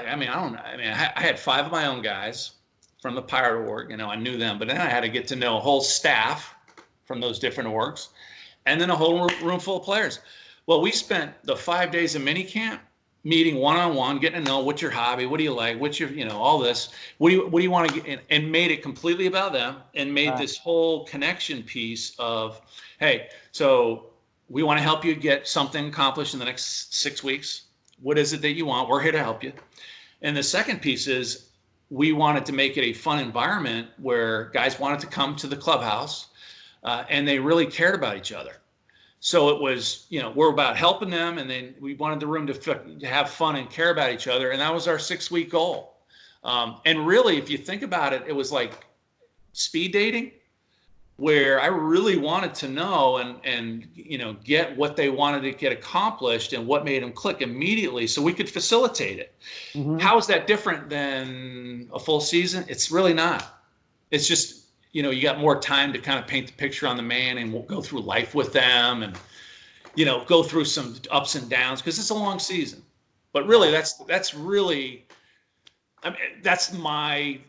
had 5 of my own guys from the Pirate org. I knew them, but then I had to get to know a whole staff from those different orgs, and then a whole room full of players. Well, we spent the 5 days of mini camp meeting one-on-one, getting to know what's your hobby, what do you like, what's your, all this, what do you want to get, and made it completely about them, and made this whole connection piece of, hey, so we want to help you get something accomplished in the next 6 weeks. What is it that you want? We're here to help you. And the second piece is we wanted to make it a fun environment where guys wanted to come to the clubhouse and they really cared about each other. So it was, we're about helping them, and then we wanted the room to have fun and care about each other. And that was our 6-week goal. And really, if you think about it, it was like speed dating, where I really wanted to know and get what they wanted to get accomplished and what made them click immediately so we could facilitate it. Mm-hmm. How is that different than a full season? It's really not. It's just, you got more time to kind of paint the picture on the man, and we'll go through life with them and, go through some ups and downs because it's a long season. But really, that's really, that's my,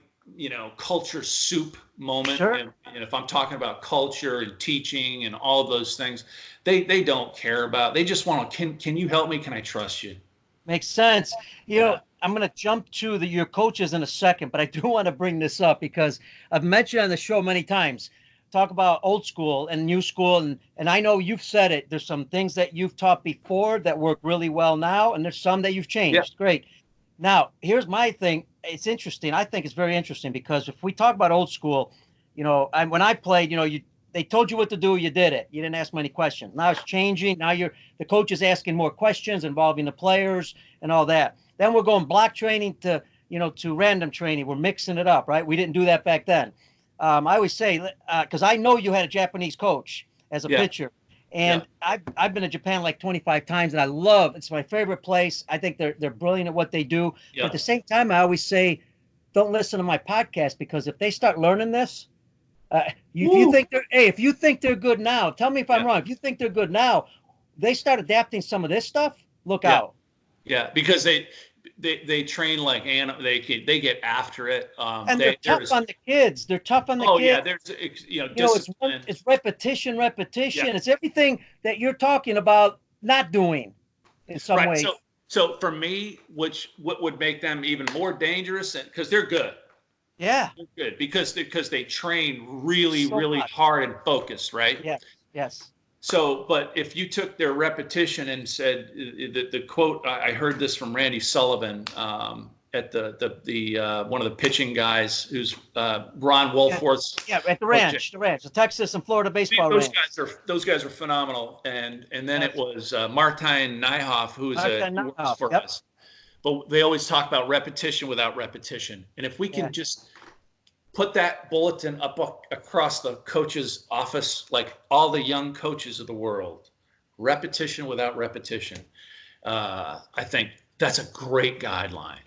culture soup moment. Sure. And if I'm talking about culture and teaching and all of those things, they don't care about, they just want to, can you help me? Can I trust you? Makes sense. I'm going to jump to your coaches in a second, but I do want to bring this up because I've mentioned on the show many times, talk about old school and new school. And I know you've said it. There's some things that you've taught before that work really well now, and there's some that you've changed. Yeah. Great. Now, here's my thing. It's interesting. I think it's very interesting because if we talk about old school, when I played, they told you what to do, you did it. You didn't ask many questions. Now it's changing. Now the coach is asking more questions involving the players and all that. Then we're going block training to random training. We're mixing it up, right? We didn't do that back then. I always say, because I know you had a Japanese coach as a pitcher. And I've been to Japan like 25 times, and I love, it's my favorite place. I think they're brilliant at what they do. Yeah. But at the same time, I always say, don't listen to my podcast, because if they start learning this, if you think they're good now, tell me if I'm wrong. If you think they're good now, they start adapting some of this stuff, look out. Yeah, because they train like they get after it. And they're tough on the kids. They're tough on the kids. Oh yeah, there's it's repetition. Yeah. It's everything that you're talking about not doing in some ways. So for me, what would make them even more dangerous, and because they're good. Yeah. They're good because they train really hard and focused, right? Yeah. Yes. So, but if you took their repetition and said the quote, I heard this from Randy Sullivan at the one of the pitching guys, who's Ron Wolforth's. Yeah, at the ranch, the Texas and Florida baseball ranch. Those guys are phenomenal, and then it was Martijn Nijhoff, who's works for us. But they always talk about repetition without repetition, and if we can just put that bulletin up across the coach's office, like all the young coaches of the world, repetition without repetition. I think that's a great guideline.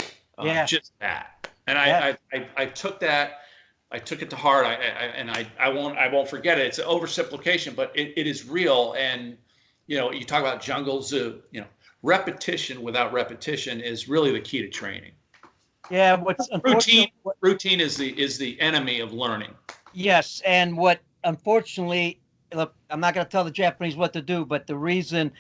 Just that. And I took that. I took it to heart. I won't forget it. It's an oversimplification, but it is real. And you talk about jungle zoo. Repetition without repetition is really the key to training. Yeah, what's Routine unfortunate. routine is the enemy of learning. Yes, and what unfortunately, look, I'm not going to tell the Japanese what to do, but the reason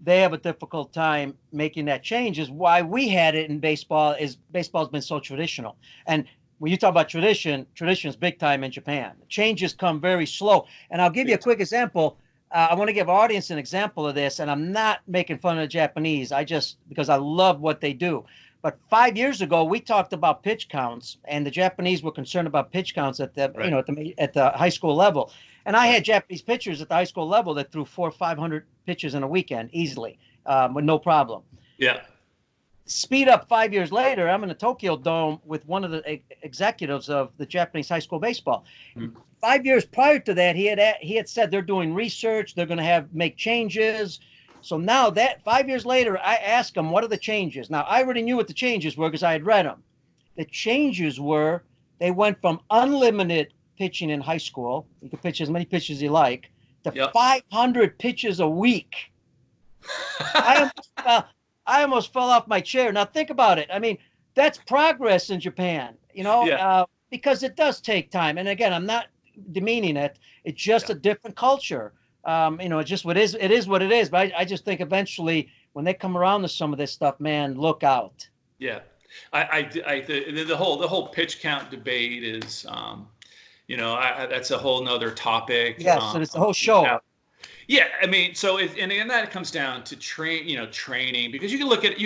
they have a difficult time making that change is why we had it in baseball. Is baseball's been so traditional, and when you talk about tradition is big time in Japan. Changes come very slow, and I'll give you a quick example. I want to give our audience an example of this, and I'm not making fun of the Japanese. I just because I love what they do. But 5 years ago, we talked about pitch counts, and the Japanese were concerned about pitch counts at the Right. at the high school level. And I Right. had Japanese pitchers at the high school level that threw 400 or 500 pitches in a weekend easily, with no problem. Yeah. Speed up 5 years later, I'm in the Tokyo Dome with one of the executives of the Japanese high school baseball. Mm-hmm. 5 years prior to that, he had said they're doing research, they're going to make changes. So now that 5 years later, I asked him, what are the changes? Now, I already knew what the changes were because I had read them. The changes were they went from unlimited pitching in high school, you could pitch as many pitches as you like, to 500 pitches a week. I almost fell off my chair. Now, think about it. I mean, that's progress in Japan, because it does take time. And again, I'm not demeaning it. It's just a different culture. It's just what it is what it is. But I just think eventually when they come around to some of this stuff, man, look out. Yeah. The whole pitch count debate is, that's a whole nother topic. Yes, so it's the whole show. Yeah, I mean, so and that comes down to training, because you can look at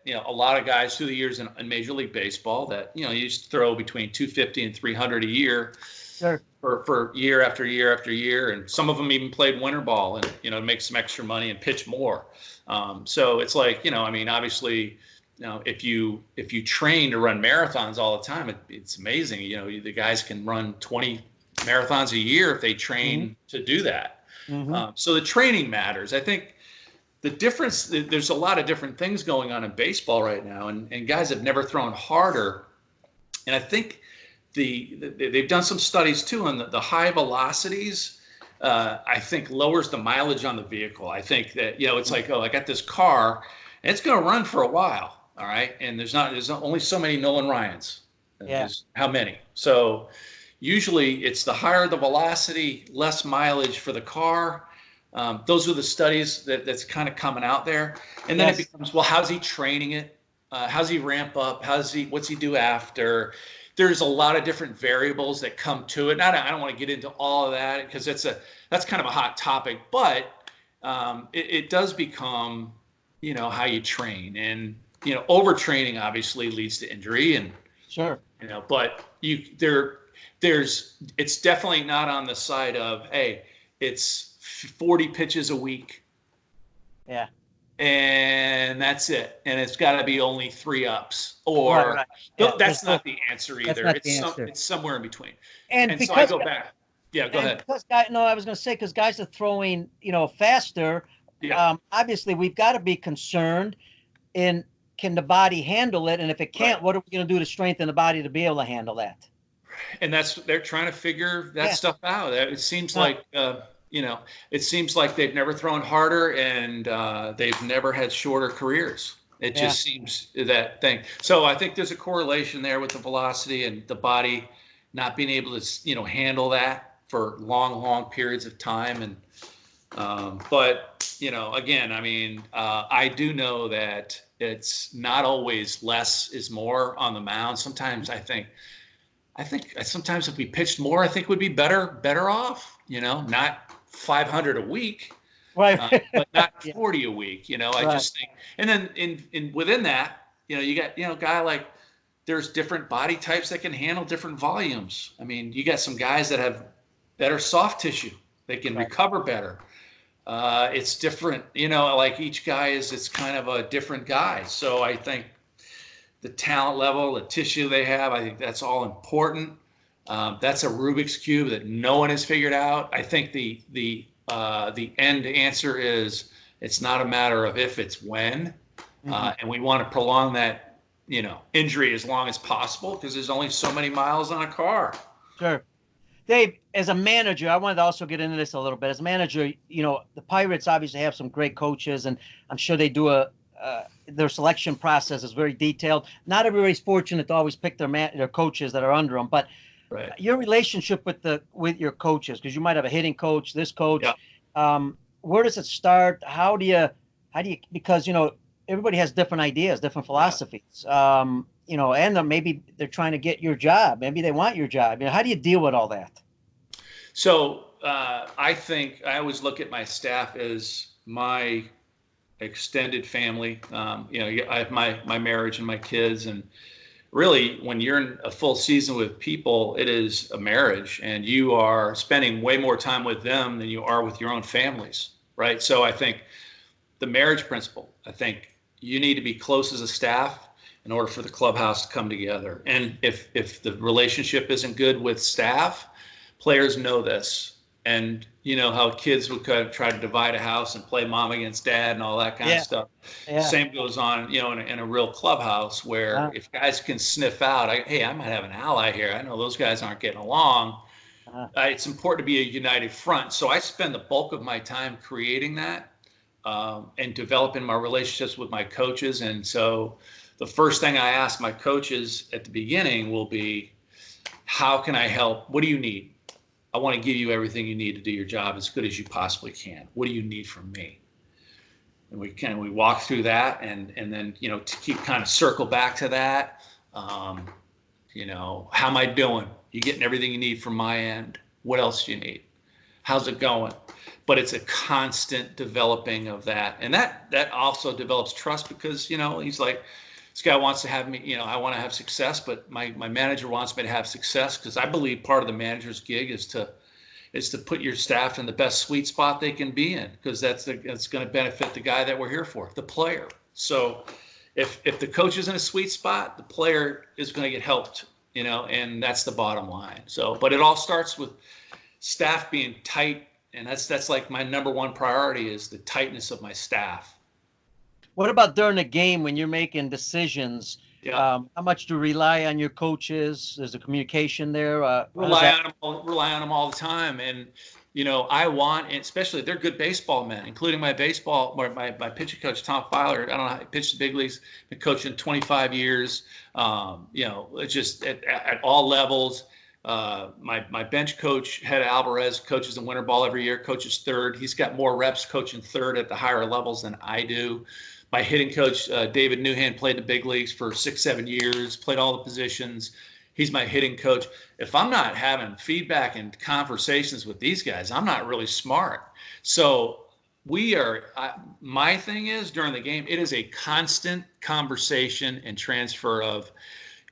a lot of guys through the years in Major League Baseball that you used to throw between 250 and 300 a year. Sure. For year after year after year, and some of them even played winter ball and make some extra money and pitch more. So it's like I mean, obviously, if you train to run marathons all the time, it's amazing. The guys can run 20 marathons a year if they train to do that. So the training matters. I think the difference, there's a lot of different things going on in baseball right now, and guys have never thrown harder. And I think they've done some studies too on the high velocities. I think lowers the mileage on the vehicle. I think that it's like, I got this car and it's going to run for a while. All right, and there's only so many Nolan Ryans. Yeah. How many? So usually it's the higher the velocity, less mileage for the car. Those are the studies that's kind of coming out there. And then it becomes, well, how's he training it? How's he ramp up? What's he do after? There's a lot of different variables that come to it. And I don't want to get into all of that because that's kind of a hot topic, but it does become, how you train, and, overtraining obviously leads to injury, and, sure, but it's definitely not on the side of, hey, it's 40 pitches a week. Yeah. And that's it. And it's got to be only 3 ups, or right. Yeah, that's not the answer either. It's somewhere in between. And so I go back. Yeah, go ahead. I was going to say, because guys are throwing, faster. Yeah. Obviously, we've got to be concerned in, can the body handle it? And if it can't, what are we going to do to strengthen the body to be able to handle that? And they're trying to figure that stuff out. It seems like, it seems like they've never thrown harder, and they've never had shorter careers. It just seems that thing. So I think there's a correlation there with the velocity and the body not being able to, handle that for long periods of time. And, but, again, I mean, I do know that it's not always less is more on the mound. Sometimes I think sometimes if we pitched more, I think we'd be better off, not 500 a week, right? But not 40 a week, I just think. And then in within that, you got, a guy like, there's different body types that can handle different volumes. I mean, you got some guys that have better soft tissue. They can recover better. It's different, like each guy it's kind of a different guy. So I think the talent level, the tissue they have, I think that's all important. That's a Rubik's Cube that no one has figured out. I think the end answer is it's not a matter of if, it's when. And we want to prolong that, injury as long as possible, because there's only so many miles on a car. Sure. Dave, as a manager, I wanted to also get into this a little bit. As a manager, the Pirates obviously have some great coaches, and I'm sure they do a their selection process is very detailed. Not everybody's fortunate to always pick their coaches that are under them, but Right. your relationship with your coaches, because you might have a hitting coach, this coach. Yeah. Where does it start? How do you because everybody has different ideas, different philosophies. And maybe they're trying to get your job. Maybe they want your job. How do you deal with all that? So I think I always look at my staff as my extended family. I have my marriage and my kids, and really, when you're in a full season with people, it is a marriage, and you are spending way more time with them than you are with your own families, right? So I think the marriage principle, I think you need to be close as a staff in order for the clubhouse to come together. And if the relationship isn't good with staff, players know this. And you know how kids would kind of try to divide a house and play mom against dad and all that kind of stuff. Yeah. Same goes on, in a real clubhouse where if guys can sniff out, hey, I might have an ally here. I know those guys aren't getting along. It's important to be a united front. So I spend the bulk of my time creating that and developing my relationships with my coaches. And so the first thing I ask my coaches at the beginning will be, how can I help? What do you need? I want to give you everything you need to do your job as good as you possibly can. What do you need from me? And we walk through that, and then to keep kind of circle back to that. How am I doing? You getting everything you need from my end? What else do you need? How's it going? But it's a constant developing of that, and that also develops trust, because he's like, this guy wants to have me, I want to have success, but my manager wants me to have success, because I believe part of the manager's gig is to put your staff in the best sweet spot they can be in, because that's going to benefit the guy that we're here for, the player. So if the coach is in a sweet spot, the player is going to get helped, and that's the bottom line. So, but it all starts with staff being tight, and that's like my number one priority is the tightness of my staff. What about during the game when you're making decisions? Yeah. How much do you rely on your coaches? There's a communication there. Rely on them all the time. And, I want, and especially they're good baseball men, including my pitching coach, Tom Filer. I don't know how he pitched the big leagues, been coaching 25 years, just at all levels. My bench coach, Head Alvarez, coaches in winter ball every year, coaches third. He's got more reps coaching third at the higher levels than I do. My hitting coach, David Newhand, played the big leagues for 6-7 years, played all the positions. He's my hitting coach. If I'm not having feedback and conversations with these guys, I'm not really smart. So my thing is, during the game, it is a constant conversation and transfer of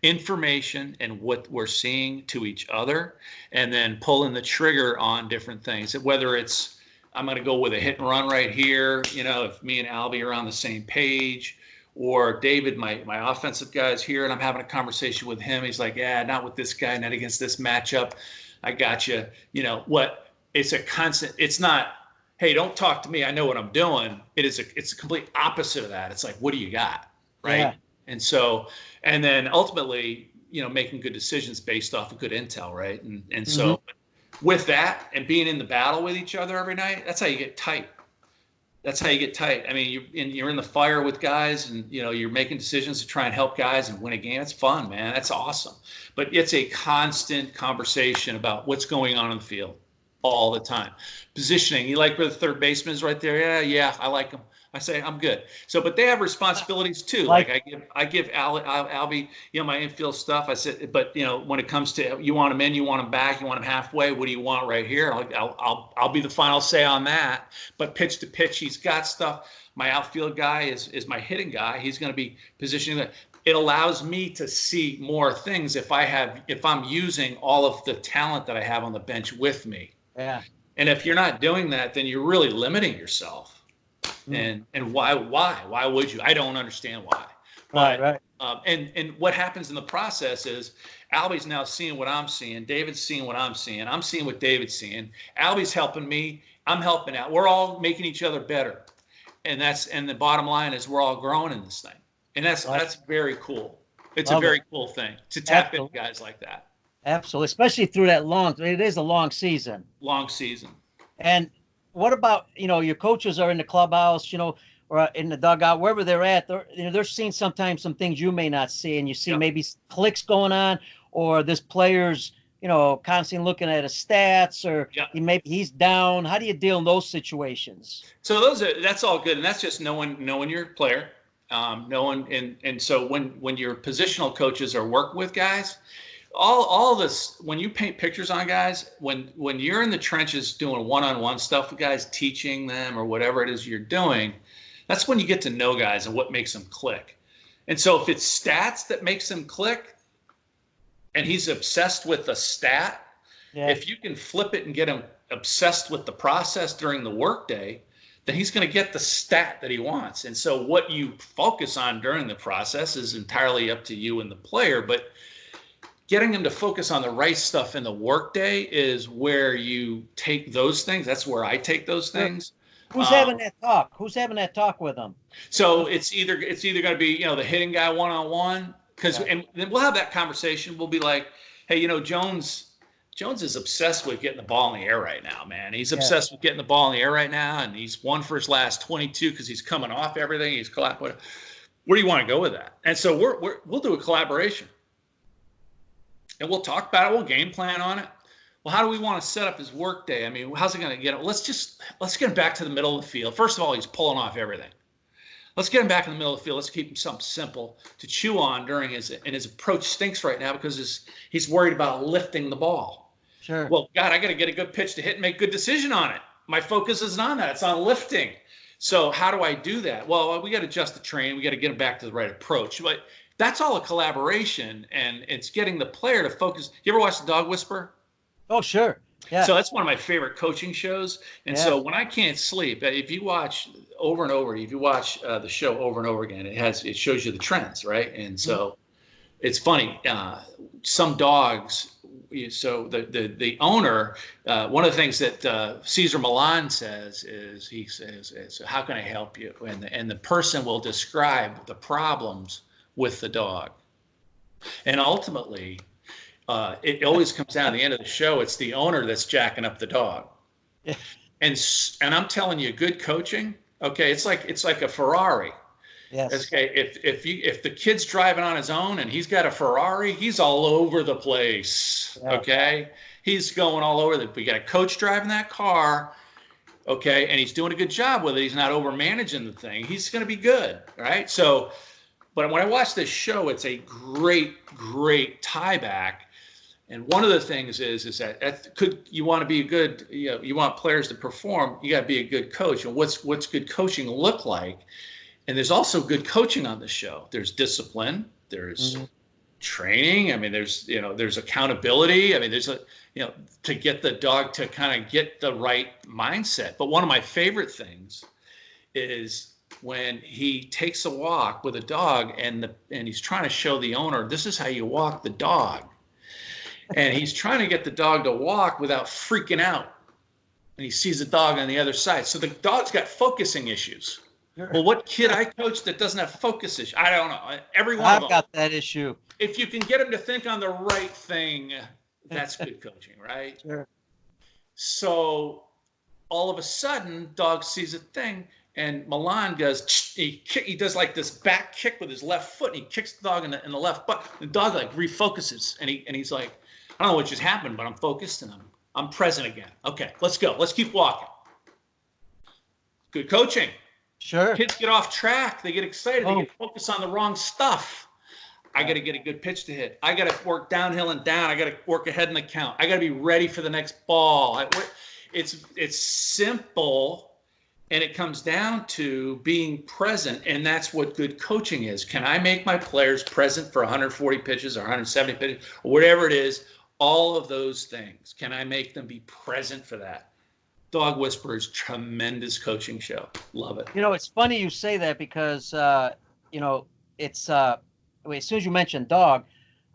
information and what we're seeing to each other, and then pulling the trigger on different things, whether it's, I'm going to go with a hit and run right here, if me and Albie are on the same page, or David, my offensive guy, is here and I'm having a conversation with him. He's like, yeah, not with this guy, not against this matchup. I got you. It's a constant. It's not, hey, don't talk to me, I know what I'm doing. It's a complete opposite of that. It's like, what do you got? Right. Yeah. And so, and then ultimately, making good decisions based off of good intel. Right. And so with that and being in the battle with each other every night, that's how you get tight. I mean, you're in the fire with guys, and you're making decisions to try and help guys and win a game. It's fun, man. That's awesome. But it's a constant conversation about what's going on in the field all the time. Positioning. You like where the third baseman is right there? Yeah, I like him. I say I'm good. So, but they have responsibilities too. Like I give Albie, my infield stuff. I said, but when it comes to, you want him in, you want him back, you want him halfway. What do you want right here? I'll be the final say on that. But pitch to pitch, he's got stuff. My outfield guy is my hitting guy. He's going to be positioning. It allows me to see more things if I'm using all of the talent that I have on the bench with me. Yeah. And if you're not doing that, then you're really limiting yourself. And why would you? I don't understand why. Right. And what happens in the process is Albie's now seeing what I'm seeing. David's seeing what I'm seeing. I'm seeing what David's seeing. Albie's helping me. I'm helping out. We're all making each other better. And the bottom line is we're all growing in this thing. And that's very cool. It's a very cool thing to tap into guys like that. Absolutely. Especially through it is a long season. Long season. And what about, your coaches are in the clubhouse, or in the dugout, wherever they're at, they're seeing sometimes some things you may not see, and you see maybe clicks going on, or this player's, constantly looking at his stats, or maybe he's down. How do you deal in those situations? So that's all good, and that's just knowing your player, and so when your positional coaches are working with guys, all this, when you paint pictures on guys, when you're in the trenches doing one-on-one stuff with guys, teaching them or whatever it is you're doing, that's when you get to know guys and what makes them click. And so if it's stats that makes them click, and he's obsessed with the stat, if you can flip it and get him obsessed with the process during the workday, then he's going to get the stat that he wants. And so what you focus on during the process is entirely up to you and the player, but getting him to focus on the right stuff in the workday is where you take those things. That's where I take those things. Who's having that talk? Who's having that talk with him? So it's either going to be, the hitting guy one-on-one, and then we'll have that conversation. We'll be like, hey, Jones is obsessed with getting the ball in the air right now, man. He's obsessed with getting the ball in the air right now, and he's won for his last 22 because he's coming off everything. He's where do you want to go with that? And so we'll do a collaboration, and we'll talk about it. We'll game plan on it. Well, how do we want to set up his work day? I mean, how's it going to get it? Let's get him back to the middle of the field. First of all, he's pulling off everything. Let's get him back in the middle of the field. Let's keep him something simple to chew on during his approach stinks right now because he's worried about lifting the ball. Sure. Well, God, I got to get a good pitch to hit and make a good decision on it. My focus isn't on that. It's on lifting. So how do I do that? Well, we got to adjust the train. We got to get him back to the right approach. But that's all a collaboration, and it's getting the player to focus. You ever watch The Dog Whisperer? Oh, sure. Yeah. So that's one of my favorite coaching shows. And so when I can't sleep, if you watch over and over, if you watch the show over and over again, it shows you the trends, right? And so it's funny. Some dogs. So the owner, one of the things that Cesar Millan says is, he says, how can I help you? And the person will describe the problems with the dog. And ultimately, it always comes down to the end of the show. It's the owner that's jacking up the dog. Yeah. And I'm telling you, good coaching, okay, it's like a Ferrari. Yes. Okay, if the kid's driving on his own and he's got a Ferrari, he's all over the place. Yeah. Okay, he's going all over. We got a coach driving that car, okay, and he's doing a good job with it. He's not over managing the thing. He's going to be good, right? So, but when I watch this show, it's a great tie back. And one of the things is that you want to be a good, you want players to perform, you got to be a good coach. And what's good coaching look like? And there's also good coaching on the show. There's discipline. There's training. I mean, there's accountability. I mean, to get the dog to kind of get the right mindset. But one of my favorite things is when he takes a walk with a dog and he's trying to show the owner, this is how you walk the dog. And he's trying to get the dog to walk without freaking out. And he sees the dog on the other side. So the dog's got focusing issues. Well, what kid I coach that doesn't have focus issues? I don't know. Every one of them. I've got that issue. If you can get him to think on the right thing, that's good coaching, right? Sure. So all of a sudden, dog sees a thing, and Milan goes, he does like this back kick with his left foot, and he kicks the dog in the left butt. The dog like refocuses, and he's like, I don't know what just happened, but I'm focused and I'm present again. Okay, let's go. Let's keep walking. Good coaching. Sure. Kids get off track. They get excited. They get focused on the wrong stuff. I got to get a good pitch to hit. I got to work downhill and down. I got to work ahead in the count. I got to be ready for the next ball. It's simple, and it comes down to being present, and that's what good coaching is. Can I make my players present for 140 pitches or 170 pitches or whatever it is? All of those things. Can I make them be present for that? Dog Whisperer's tremendous coaching show. Love it. It's funny you say that because, it's as soon as you mentioned dog,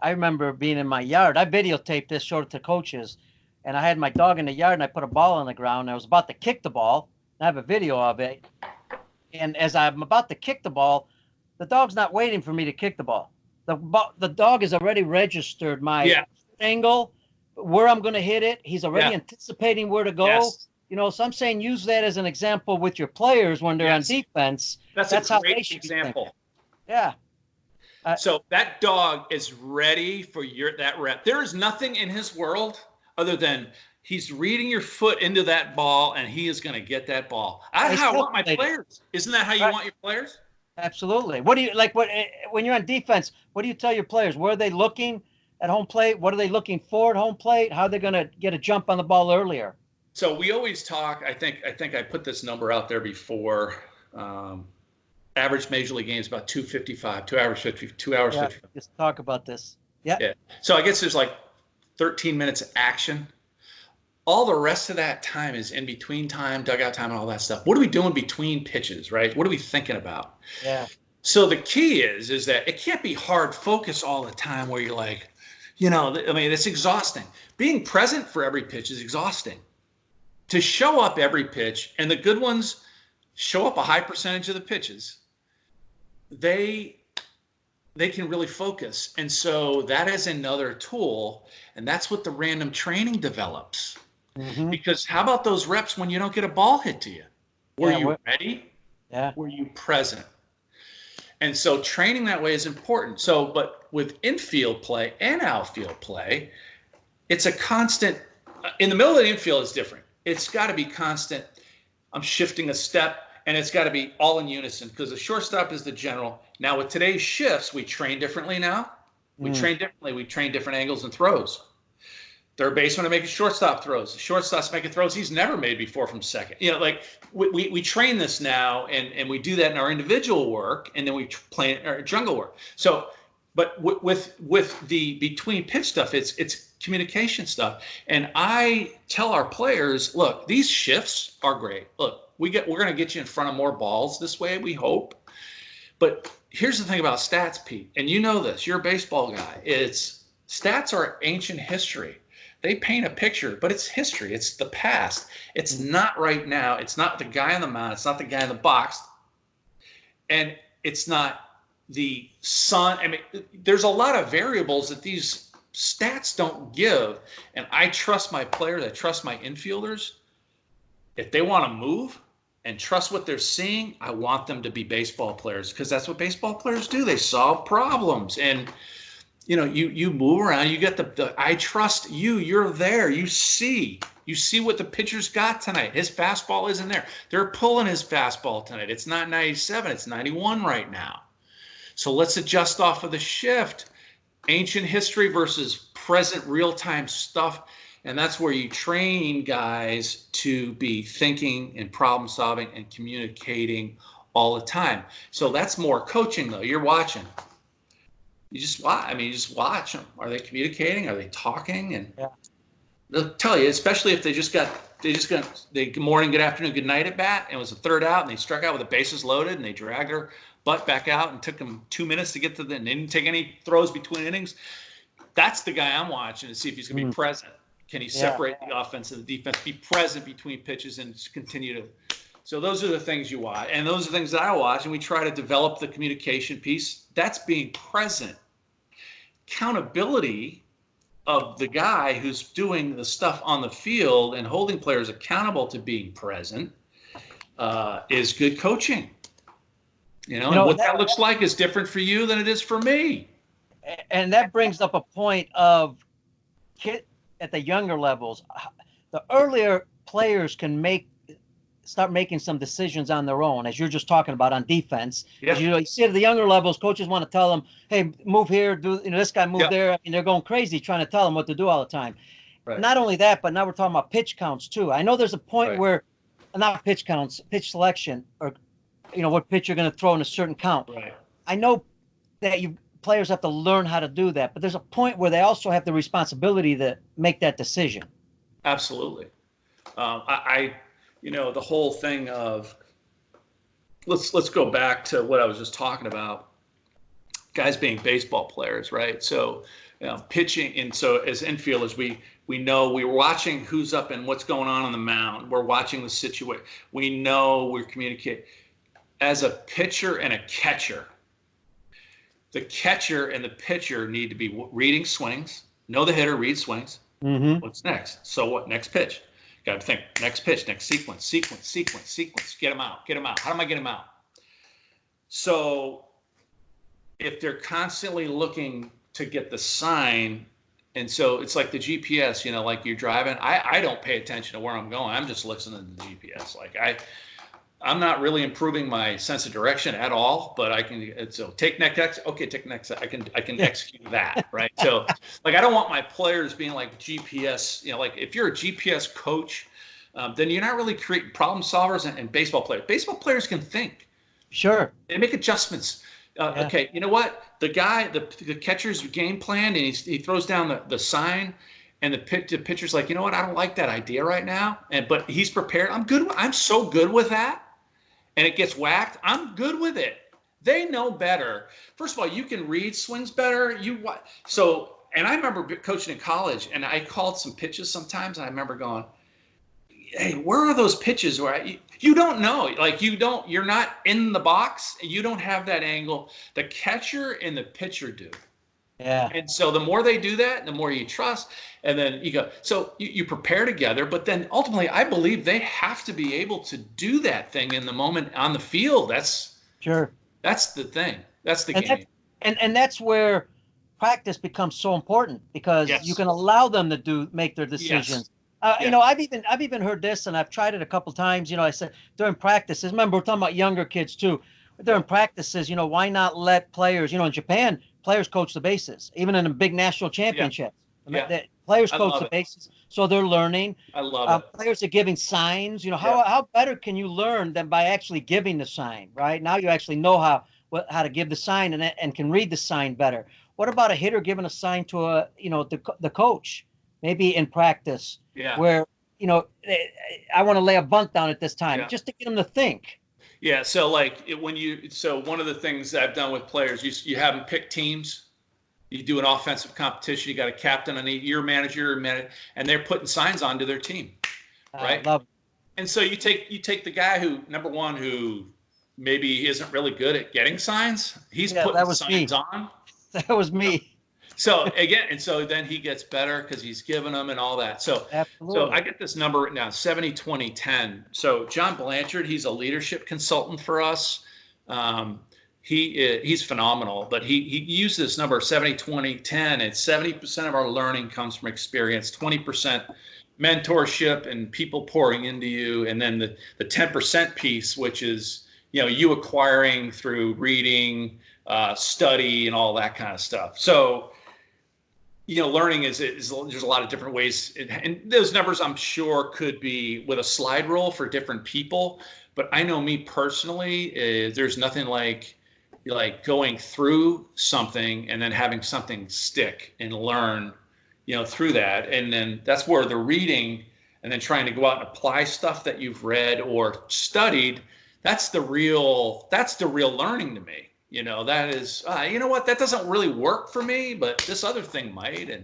I remember being in my yard. I videotaped this, showed it to coaches, and I had my dog in the yard, and I put a ball on the ground. And I was about to kick the ball. I have a video of it. And as I'm about to kick the ball, the dog's not waiting for me to kick the ball. The dog has already registered my angle, where I'm going to hit it. He's already anticipating where to go. Yes. So I'm saying use that as an example with your players when they're on defense. That's how a great they should example. Yeah. So that dog is ready for that rep. There is nothing in his world other than he's reading your foot into that ball, and he is going to get that ball. That's how I want my players. Isn't that how you want your players? Absolutely. What do you like? When you're on defense, what do you tell your players? Where are they looking at home plate? What are they looking for at home plate? How are they going to get a jump on the ball earlier? So we always talk. I think I put this number out there before. Average major league games about 2:55, 2 hours 50, 2 hours 50. Just talk about this. Yeah. So I guess there's like 13 minutes of action. All the rest of that time is in between time, dugout time, and all that stuff. What are we doing between pitches, right? What are we thinking about? Yeah. So the key is that it can't be hard focus all the time where you're like, it's exhausting. Being present for every pitch is exhausting. To show up every pitch, and the good ones show up a high percentage of the pitches, they can really focus. And so that is another tool, and that's what the random training develops. Mm-hmm. Because how about those reps when you don't get a ball hit to you? Were you ready? Yeah. Were you present? And so training that way is important. So, but with infield play and outfield play, it's a constant. In the middle of the infield is different. It's got to be constant. I'm shifting a step. And it's got to be all in unison because the shortstop is the general. Now, with today's shifts, we train differently now. We train differently. We train different angles and throws. Third baseman are making shortstop throws. The shortstop's making throws he's never made before from second. We train this now, and we do that in our individual work, and then we play our jungle work. So, but with the between pitch stuff, it's communication stuff. And I tell our players, look, these shifts are great. Look. We're going to get you in front of more balls this way, we hope. But here's the thing about stats, Pete, and you know this. You're a baseball guy. Stats are ancient history. They paint a picture, but it's history. It's the past. It's not right now. It's not the guy on the mound. It's not the guy in the box. And it's not the sun. I mean, there's a lot of variables that these stats don't give. And I trust my players. I trust my infielders. If they want to move and trust what they're seeing, I want them to be baseball players because that's what baseball players do. They solve problems. And, you move around. You get the I trust you. You're there. You see what the pitcher's got tonight. His fastball isn't there. They're pulling his fastball tonight. It's not 97. It's 91 right now. So let's adjust off of the shift. Ancient history versus present real-time stuff. And that's where you train guys to be thinking and problem solving and communicating all the time. So that's more coaching, though. You're watching. You just watch. You just watch them. Are they communicating? Are they talking? And they'll tell you, especially if they got good morning, good afternoon, good night at bat, and it was a third out, and they struck out with the bases loaded, and they dragged their butt back out, and took them 2 minutes to get to and they didn't take any throws between innings. That's the guy I'm watching to see if he's going to be present. Can he separate the offense and the defense, be present between pitches, and continue to? So those are the things you watch, and those are the things that I watch, and we try to develop the communication piece. That's being present. Accountability of the guy who's doing the stuff on the field and holding players accountable to being present is good coaching. And what that looks like is different for you than it is for me. And that brings up a point of at the younger levels, the earlier players can start making some decisions on their own, as you're just talking about on defense. Yeah. You see at the younger levels, coaches want to tell them, hey, move here, do this guy move there. They're going crazy trying to tell them what to do all the time. Right. Not only that, but now we're talking about pitch counts too. I know there's a point where, not pitch counts, pitch selection, or what pitch you're going to throw in a certain count. Right. I know that players have to learn how to do that, but there's a point where they also have the responsibility to make that decision. Absolutely. The whole thing of let's go back to what I was just talking about, guys being baseball players, right? So pitching, and so as infielders, we know we're watching who's up and what's going on the mound. We're watching the situation. We know we're communicating. As a pitcher and a catcher, the catcher and the pitcher need to be reading swings. Know the hitter, read swings. Mm-hmm. What's next? So what? Next pitch. Got to think next pitch, next sequence, get him out. How am I getting him out? So if they're constantly looking to get the sign, and so it's like the GPS, like you're driving, I don't pay attention to where I'm going. I'm just listening to the GPS. Like I'm not really improving my sense of direction at all, but I can. So take next. Okay, take next. I can execute that, right? So like I don't want my players being like GPS. Like if you're a GPS coach, then you're not really creating problem solvers and baseball players. Baseball players can think. Sure. They make adjustments. Okay, you know what? The catcher's game plan, and he throws down the sign, and the pitcher's like, you know what? I don't like that idea right now, but he's prepared. I'm so good with that. And it gets whacked, I'm good with it. They know better. First of all, you can read swings better. And I remember coaching in college, and I called some pitches sometimes, and I remember going, hey, where are those pitches where you don't know? Like you're not in the box. You don't have that angle. The catcher and the pitcher do. Yeah. And so the more they do that, the more you trust. And then you go, so you prepare together, but then ultimately I believe they have to be able to do that thing in the moment on the field. That's the thing. That's the game. And that's where practice becomes so important, because you can allow them to make their decisions. I've even heard this, and I've tried it a couple times. I said during practices, remember we're talking about younger kids too. During practices, why not let players, in Japan, players coach the bases, even in a big national championship. The players coach the bases, so they're learning. I love it. Players are giving signs. How better can you learn than by actually giving the sign? Right now, you actually know how to give the sign and can read the sign better. What about a hitter giving a sign to the coach, maybe in practice, where I want to lay a bunt down at this time, just to get them to think. Yeah, so one of the things that I've done with players, you have them pick teams. You do an offensive competition. You got a captain on your manager, and they're putting signs onto their team, right? And so you take the guy who maybe isn't really good at getting signs. He's putting signs on. That was me. So then he gets better because he's giving them and all that. So I get this number written down, 70, 20, 10. So John Blanchard, he's a leadership consultant for us. He's phenomenal, but he used this number 70, 20, 10. And 70% of our learning comes from experience, 20% mentorship and people pouring into you. And then the 10% piece, which is, you acquiring through reading, study and all that kind of stuff. So, learning is there's a lot of different ways, and those numbers I'm sure could be with a slide rule for different people. But I know me personally, there's nothing like going through something and then having something stick and learn, through that. And then that's where the reading and then trying to go out and apply stuff that you've read or studied. That's the real learning to me. That is, that doesn't really work for me, but this other thing might. And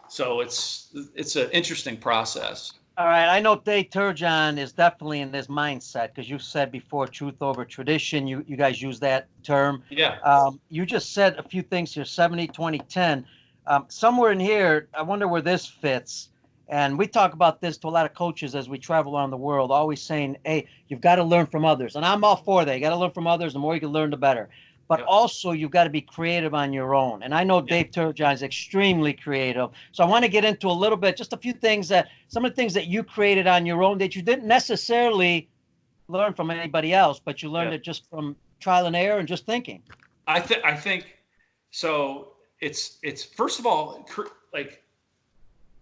so it's an interesting process. All right. I know Dave Turgeon is definitely in this mindset, because you said before truth over tradition. You guys use that term. Yeah. You just said a few things here, 70, 20, 10. Somewhere in here, I wonder where this fits. And we talk about this to a lot of coaches as we travel around the world, always saying, hey, you've got to learn from others. And I'm all for that. You got to learn from others. The more you can learn, the better. But also, you've got to be creative on your own. And I know Dave Turgeon is extremely creative. So I want to get into a little bit, just a few things some of the things that you created on your own that you didn't necessarily learn from anybody else, but you learned it just from trial and error and just thinking. I think so. It's first of all, like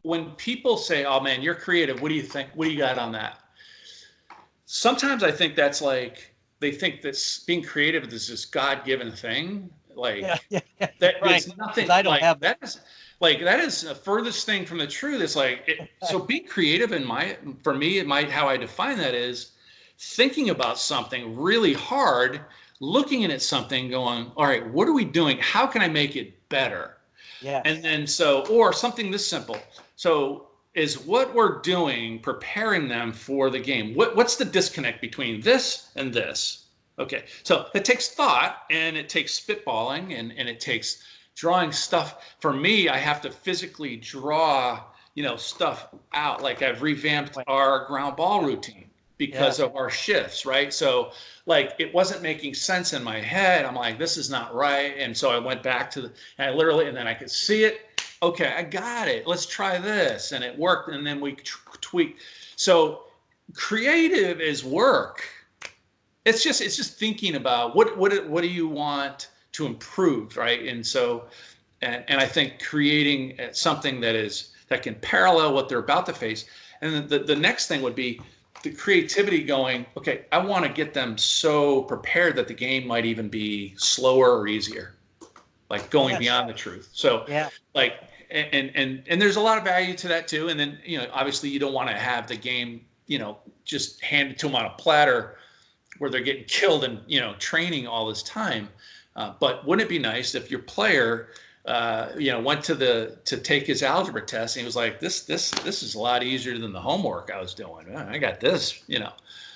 when people say, oh man, you're creative, what do you think? What do you got on that? Sometimes I think that's like, they think that being creative is this God-given thing. Like that right. It's nothing. I don't have that. That is the furthest thing from the truth. It's like, so being creative for me, how I define that is thinking about something really hard, looking at something going, all right, what are we doing? How can I make it better? Yeah. And then or something this simple. So is what we're doing preparing them for the game? What's the disconnect between this and this? Okay, so it takes thought, and it takes spitballing, and it takes drawing stuff. For me, I have to physically draw stuff out. Like I've revamped our ground ball routine because of our shifts, right? So like it wasn't making sense in my head. I'm like, this is not right. And so I went back to and then I could see it. Okay, I got it. Let's try this. And it worked. And then we tweaked. So creative is work. It's just thinking about what do you want to improve, right? And so, and I think creating something that can parallel what they're about to face. And the next thing would be the creativity going, okay, I want to get them so prepared that the game might even be slower or easier, like going beyond the truth. So like, and there's a lot of value to that too. And then, obviously you don't want to have the game, just handed to them on a platter where they're getting killed and, training all this time. But wouldn't it be nice if your player, went to take his algebra test and he was like, this is a lot easier than the homework I was doing. I got this,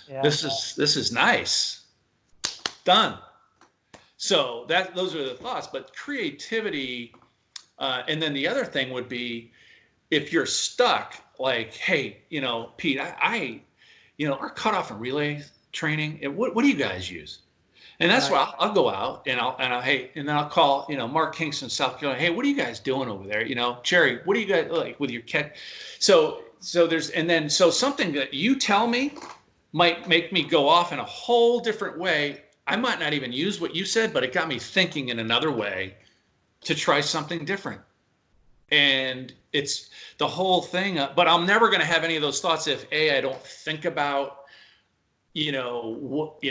this is nice. Done. So those are the thoughts, but creativity. And then the other thing would be if you're stuck, like, hey, Pete, our cutoff and relay training, what do you guys use? And that's why I'll go out and I'll call, Mark Kingston, South Carolina. Hey, what are you guys doing over there? Jerry, what do you guys like with your cat? So something that you tell me might make me go off in a whole different way. I might not even use what you said, but it got me thinking in another way to try something different. And it's the whole thing. But I'm never going to have any of those thoughts if I don't think about,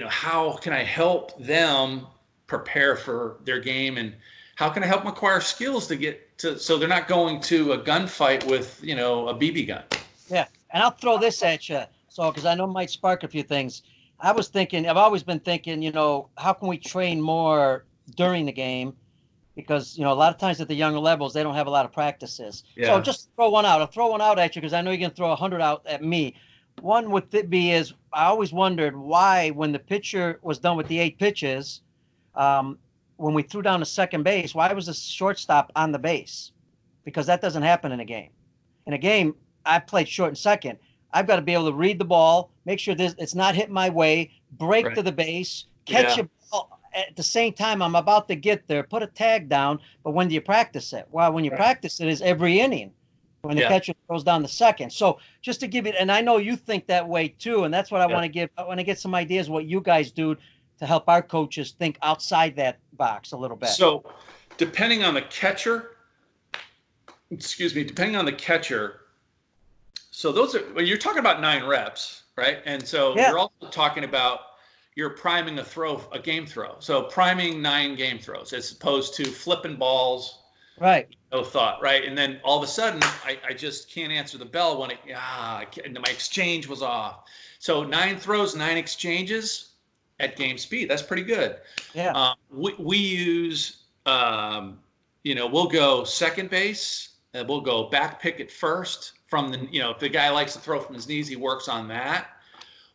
how can I help them prepare for their game, and how can I help them acquire skills so they're not going to a gunfight with, a BB gun. Yeah. And I'll throw this at you. So, because I know it might spark a few things. I've always been thinking, how can we train more during the game? Because, a lot of times at the younger levels, they don't have a lot of practices. Yeah. So just throw one out. I'll throw one out at you because I know you're going to throw 100 out at me. One would be I always wondered why, when the pitcher was done with the 8 pitches, when we threw down to second base, why was the shortstop on the base? Because that doesn't happen in a game. In a game, I played short and second. I've got to be able to read the ball, make sure it's not hitting my way, break to the base, catch a ball at the same time I'm about to get there, put a tag down. But when do you practice it? Well, when you practice it is every inning, when the catcher throws down the second. So just to give you, and I know you think that way too, and that's what I want to give. I want to get some ideas what you guys do to help our coaches think outside that box a little bit. So depending on the catcher, so those are, when you're talking about 9 reps, right? And so you're also talking about you're priming a game throw. So priming 9 game throws as opposed to flipping balls. Right. No thought, right? And then all of a sudden, I just can't answer the bell when my exchange was off. So 9 throws, 9 exchanges at game speed. That's pretty good. Yeah. We use, we'll go second base, and we'll go back pick at first from the, if the guy likes to throw from his knees, he works on that.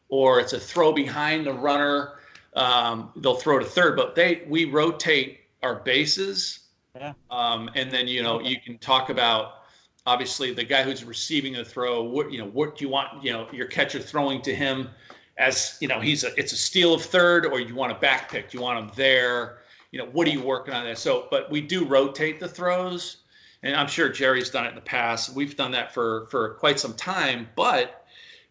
Or it's a throw behind the runner, they'll throw to third. But we rotate our bases. Yeah. And then, you can talk about, obviously, the guy who's receiving the throw, what do you want, your catcher throwing to him as, it's a steal of third, or you want a back pick, do you want him there? What are you working on there? So, but we do rotate the throws, and I'm sure Jerry's done it in the past. We've done that for quite some time, but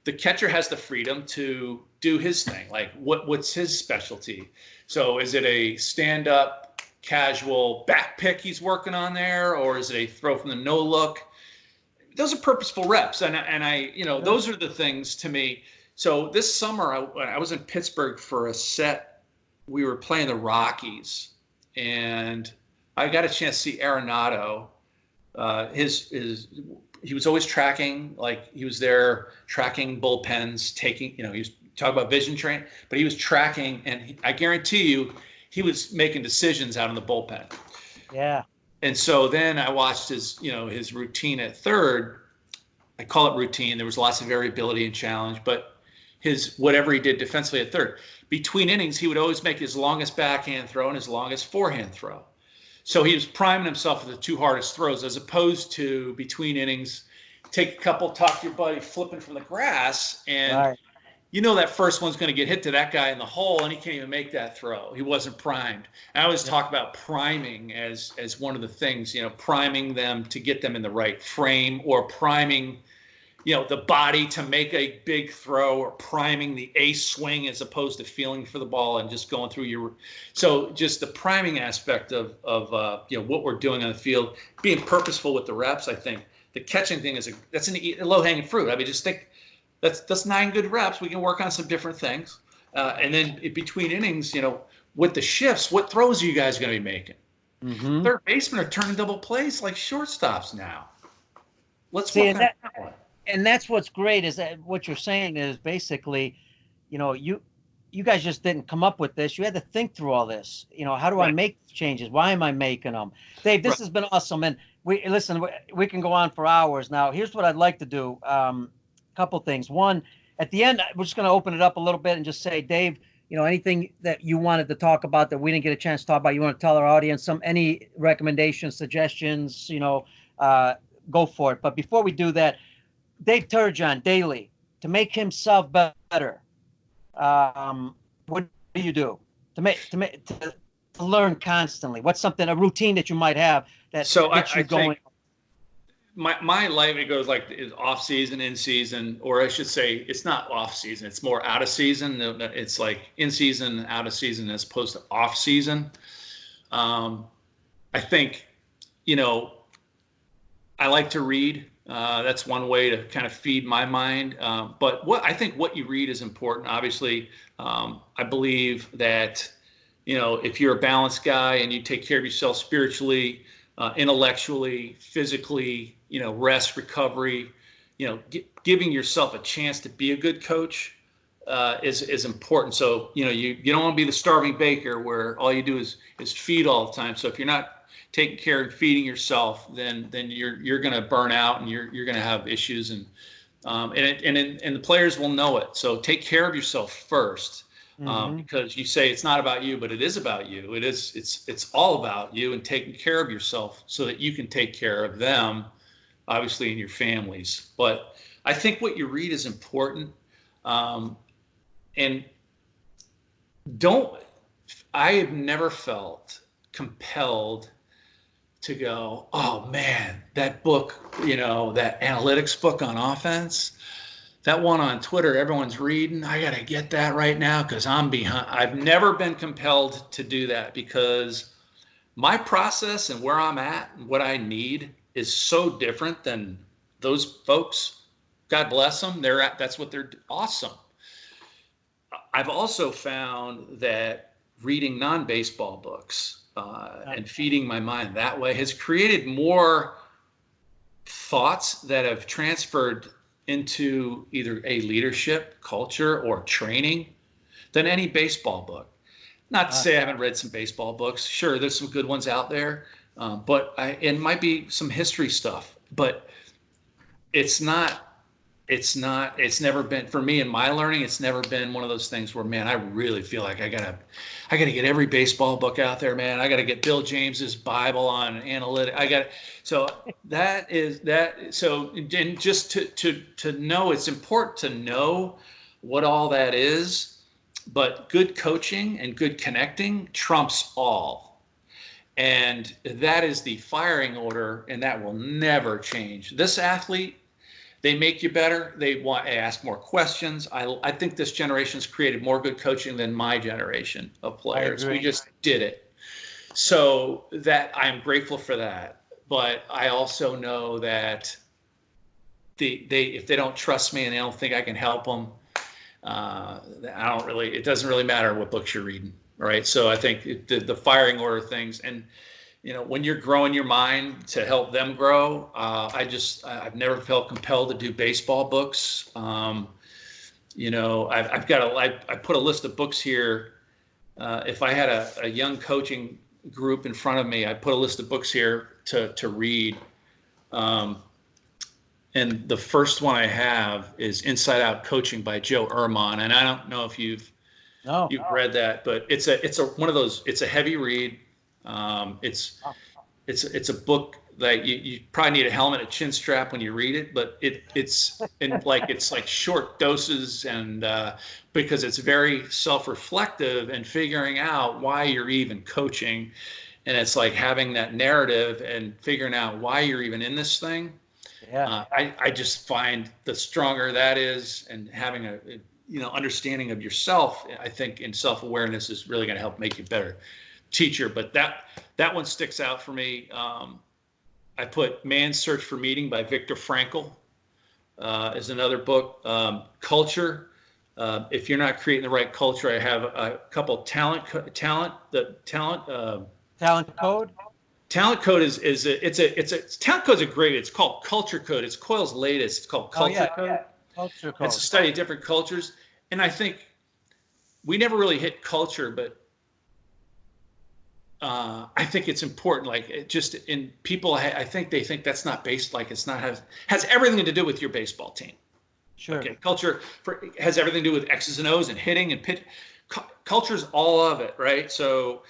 the catcher has the freedom to do his thing. Like what's his specialty? So is it a stand-up casual back pick he's working on there, or is it a throw from the no look? Those are purposeful reps, and I those are the things to me. So this summer I was in Pittsburgh for a set. We were playing the Rockies, and I got a chance to see Arenado. He was always tracking, like he was there tracking bullpens, taking, he was talking about vision training, but he was tracking, and I guarantee you, he was making decisions out in the bullpen. Yeah. And so then I watched his routine at third. I call it routine. There was lots of variability and challenge, but whatever he did defensively at third, between innings, he would always make his longest backhand throw and his longest forehand throw. So he was priming himself for the 2 hardest throws, as opposed to between innings, take a couple, talk to your buddy flipping from the grass, and Right. you know that first one's going to get hit to that guy in the hole, and he can't even make that throw. He wasn't primed. I always talk about priming as one of the things, priming them to get them in the right frame, or priming, the body to make a big throw, or priming the ace swing as opposed to feeling for the ball and just going through so just the priming aspect of what we're doing on the field, being purposeful with the reps. I think the catching thing that's a low-hanging fruit. I mean, just think that's 9 good reps. We can work on some different things. And then between innings, with the shifts, what throws are you guys going to be making? Mm-hmm. Third basemen are turning double plays like shortstops now. Let's see, work on that one. And that's what's great is that what you're saying is basically, you guys just didn't come up with this. You had to think through all this. How do I make changes? Why am I making them? Dave, this has been awesome. And we can go on for hours. Now, here's what I'd like to do. Couple things. One, at the end, we're just going to open it up a little bit and just say, Dave, anything that you wanted to talk about that we didn't get a chance to talk about, you want to tell our audience any recommendations, suggestions, go for it. But before we do that, Dave Turgeon daily, to make himself better, what do you do to learn constantly? What's a routine that you might have that gets you going? My life, it goes like is off season, in season, or I should say it's not off season. It's more out of season. It's like in season, out of season, as opposed to off season. I think, I like to read. That's one way to kind of feed my mind. But I think what you read is important. Obviously, I believe that, if you're a balanced guy and you take care of yourself spiritually, intellectually, physically, rest, recovery, giving yourself a chance to be a good coach is important. So, you don't want to be the starving baker where all you do is feed all the time. So if you're not taking care and feeding yourself, then you're going to burn out and you're going to have issues, and the players will know it. So take care of yourself first, because you say it's not about you, but it is about you. It's all about you and taking care of yourself so that you can take care of them, obviously, and your families. But I think what you read is important, and I have never felt compelled to go, oh man, that book, that analytics book on offense, that one on Twitter everyone's reading, I got to get that right now because I'm behind. I've never been compelled to do that because my process and where I'm at and what I need is so different than those folks. God bless them. That's what they're awesome. I've also found that reading non-baseball books and feeding my mind that way has created more thoughts that have transferred into either a leadership culture or training than any baseball book. Not to say I haven't read some baseball books. Sure, there's some good ones out there, but it might be some history stuff. But it's never been, for me in my learning, it's never been one of those things where, man, I really feel like I gotta get every baseball book out there, man. I gotta get Bill James's Bible on analytics. So and just to know, it's important to know what all that is, but good coaching and good connecting trumps all. And that is the firing order, and that will never change. This athlete, they make you better. They ask more questions. I think this generation's created more good coaching than my generation of players. We just did it. So that I'm grateful for that. But I also know that if they don't trust me and they don't think I can help them, it doesn't really matter what books you're reading, right? So I think the firing order things, and when you're growing your mind to help them grow, I've never felt compelled to do baseball books. I put a list of books here. If I had a young coaching group in front of me, I put a list of books here to read. And the first one I have is Inside Out Coaching by Joe Ermine. And I don't know if you've read that, but it's a heavy read. It's a book Like you probably need a helmet, a chin strap when you read it, but it's like short doses, and because it's very self-reflective and figuring out why you're even coaching, and it's like having that narrative and figuring out why you're even in this thing. Yeah. I just find the stronger that is, and having a understanding of yourself, I think, in self-awareness is really going to help make you a better teacher. But that one sticks out for me. I put Man's Search for Meaning by Viktor Frankl is another book. Culture. If you're not creating the right culture, I have a couple talent code. Talent code Talent code is talent code's a great. It's called Culture Code. It's Coyle's latest. It's called Culture Code. Yeah. Culture code. It's a study of different cultures, and I think we never really hit culture, but I think it's important. Like just in people, I think they think that's not based. Like it's not has everything to do with your baseball team. Sure. Okay, culture has everything to do with X's and O's and hitting and pitch. Culture is all of it, right? So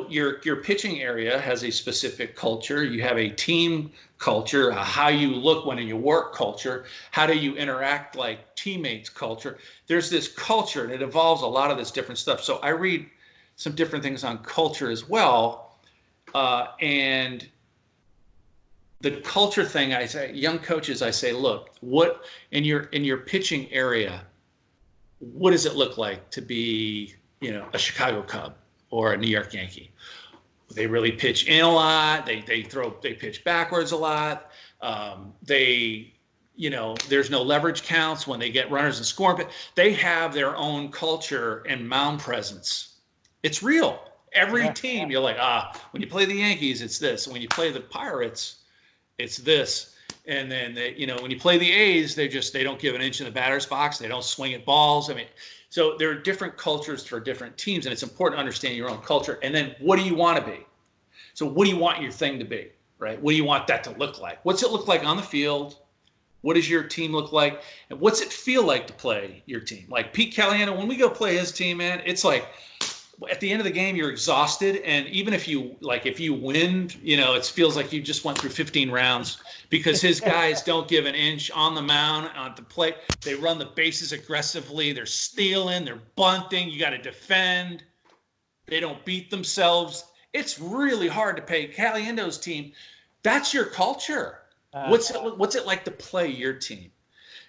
your pitching area has a specific culture. You have a team culture, how you look when you work culture, how do you interact like teammates culture. There's this culture, and it involves a lot of this different stuff. So I read some different things on culture as well, and the culture thing. I say, young coaches, I say, look, what in your pitching area, what does it look like to be, a Chicago Cub or a New York Yankee? They really pitch in a lot. They pitch backwards a lot. There's no leverage counts when they get runners and scoring. But they have their own culture and mound presence. It's real. Every team, you're like, when you play the Yankees, it's this. When you play the Pirates, it's this. And then when you play the A's, they don't give an inch in the batter's box. They don't swing at balls. I mean, so there are different cultures for different teams, and it's important to understand your own culture. And then what do you want to be? So what do you want your thing to be, right? What do you want that to look like? What's it look like on the field? What does your team look like? And what's it feel like to play your team? Like Pete Caliendo, when we go play his team, man, it's like at the end of the game, you're exhausted. And even if you win, it feels like you just went through 15 rounds because his guys don't give an inch on the mound, on the plate. They run the bases aggressively. They're stealing, they're bunting. You got to defend. They don't beat themselves. It's really hard to pay Caliendo's team. That's your culture. What's it like to play your team?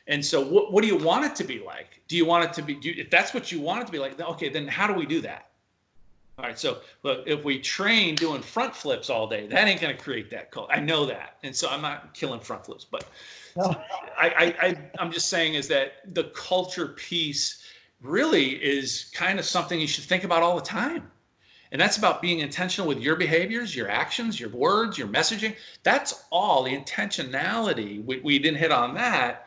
And so what do you want it to be like? Do you want it to be, if that's what you want it to be like, okay, then how do we do that? All right, so look, if we train doing front flips all day, that ain't going to create that culture. I know that. And so I'm not killing front flips, but no. I'm just saying is that the culture piece really is kind of something you should think about all the time. And that's about being intentional with your behaviors, your actions, your words, your messaging. That's all. The intentionality, we didn't hit on that,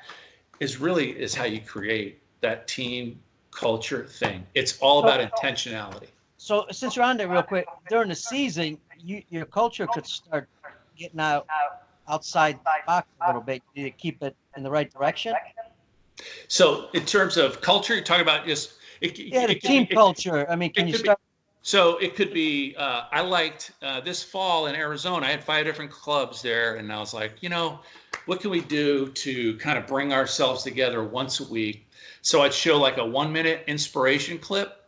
is how you create that team culture thing. It's all about intentionality. So since you're on there real quick, during the season, your culture could start getting outside the box a little bit. You need to keep it in the right direction. So in terms of culture, you're talking about just the team culture. I mean, can you start? So it could be, I liked this fall in Arizona, I had 5 different clubs there, and I was like, what can we do to kind of bring ourselves together once a week? So I'd show like a 1-minute inspiration clip.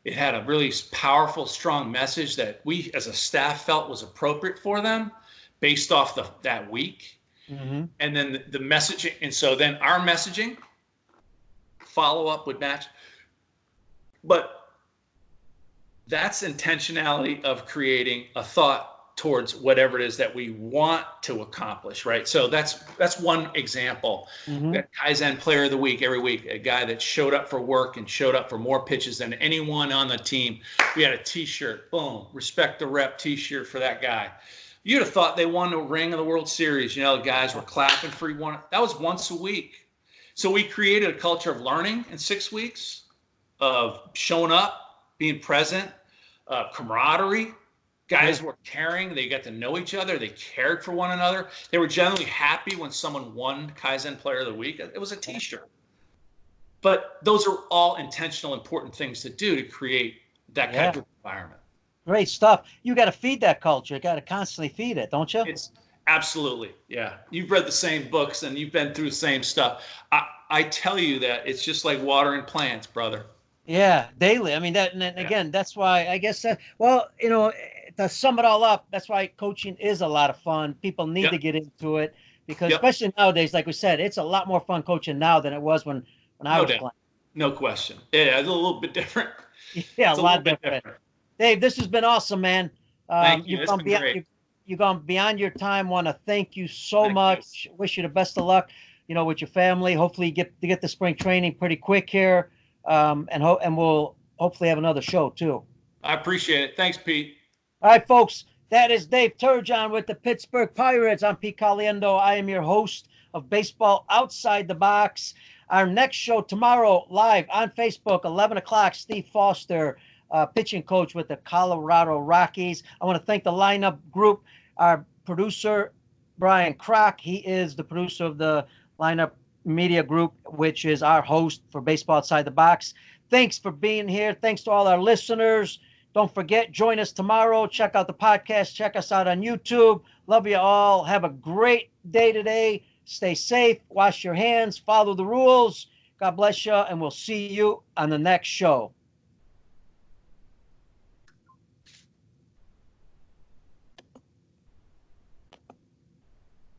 It had a really powerful, strong message that we as a staff felt was appropriate for them based off that week. Mm-hmm. And then the messaging, and so then our messaging follow-up would match. But that's intentionality of creating a thought towards whatever it is that we want to accomplish, right? So that's one example. Mm-hmm. Kaizen Player of the Week every week, a guy that showed up for work and showed up for more pitches than anyone on the team. We had a T-shirt, boom, respect the rep T-shirt for that guy. You'd have thought they won the ring of the World Series. The guys were clapping for one. That was once a week. So we created a culture of learning in 6 weeks, of showing up, being present, camaraderie. Guys were caring. They got to know each other. They cared for one another. They were generally happy when someone won Kaizen Player of the Week. It was a T-shirt. But those are all intentional, important things to do to create that kind of environment. Great stuff. You got to feed that culture. You got to constantly feed it, don't you? It's absolutely, yeah. You've read the same books and you've been through the same stuff. I tell you that it's just like watering plants, brother. Yeah, daily. I mean, and Yeah. again, that's why I guess well, to sum it all up, that's why coaching is a lot of fun. People need Yep. to get into it because, Yep. especially nowadays, like we said, it's a lot more fun coaching now than it was when I No was doubt. playing. No question. Yeah, it's a little bit different. Yeah, a It's a little lot bit different. different. Dave, this has been awesome, man. Thank you. You've It's gone been beyond great. you've gone beyond your time. Want to thank you so Thank you. much. Wish you the best of luck. With your family. Hopefully, you get the spring training pretty quick here, and we'll hopefully have another show too. I appreciate it. Thanks, Pete. All right, folks. That is Dave Turgeon with the Pittsburgh Pirates. I'm Pete Caliendo. I am your host of Baseball Outside the Box. Our next show tomorrow, live on Facebook, 11 o'clock, Steve Foster, pitching coach with the Colorado Rockies. I want to thank the lineup group, our producer, Brian Kroc. He is the producer of the lineup media group, which is our host for Baseball Outside the Box. Thanks for being here. Thanks to all our listeners. Don't forget, join us tomorrow. Check out the podcast. Check us out on YouTube. Love you all. Have a great day today. Stay safe. Wash your hands. Follow the rules. God bless you. And we'll see you on the next show.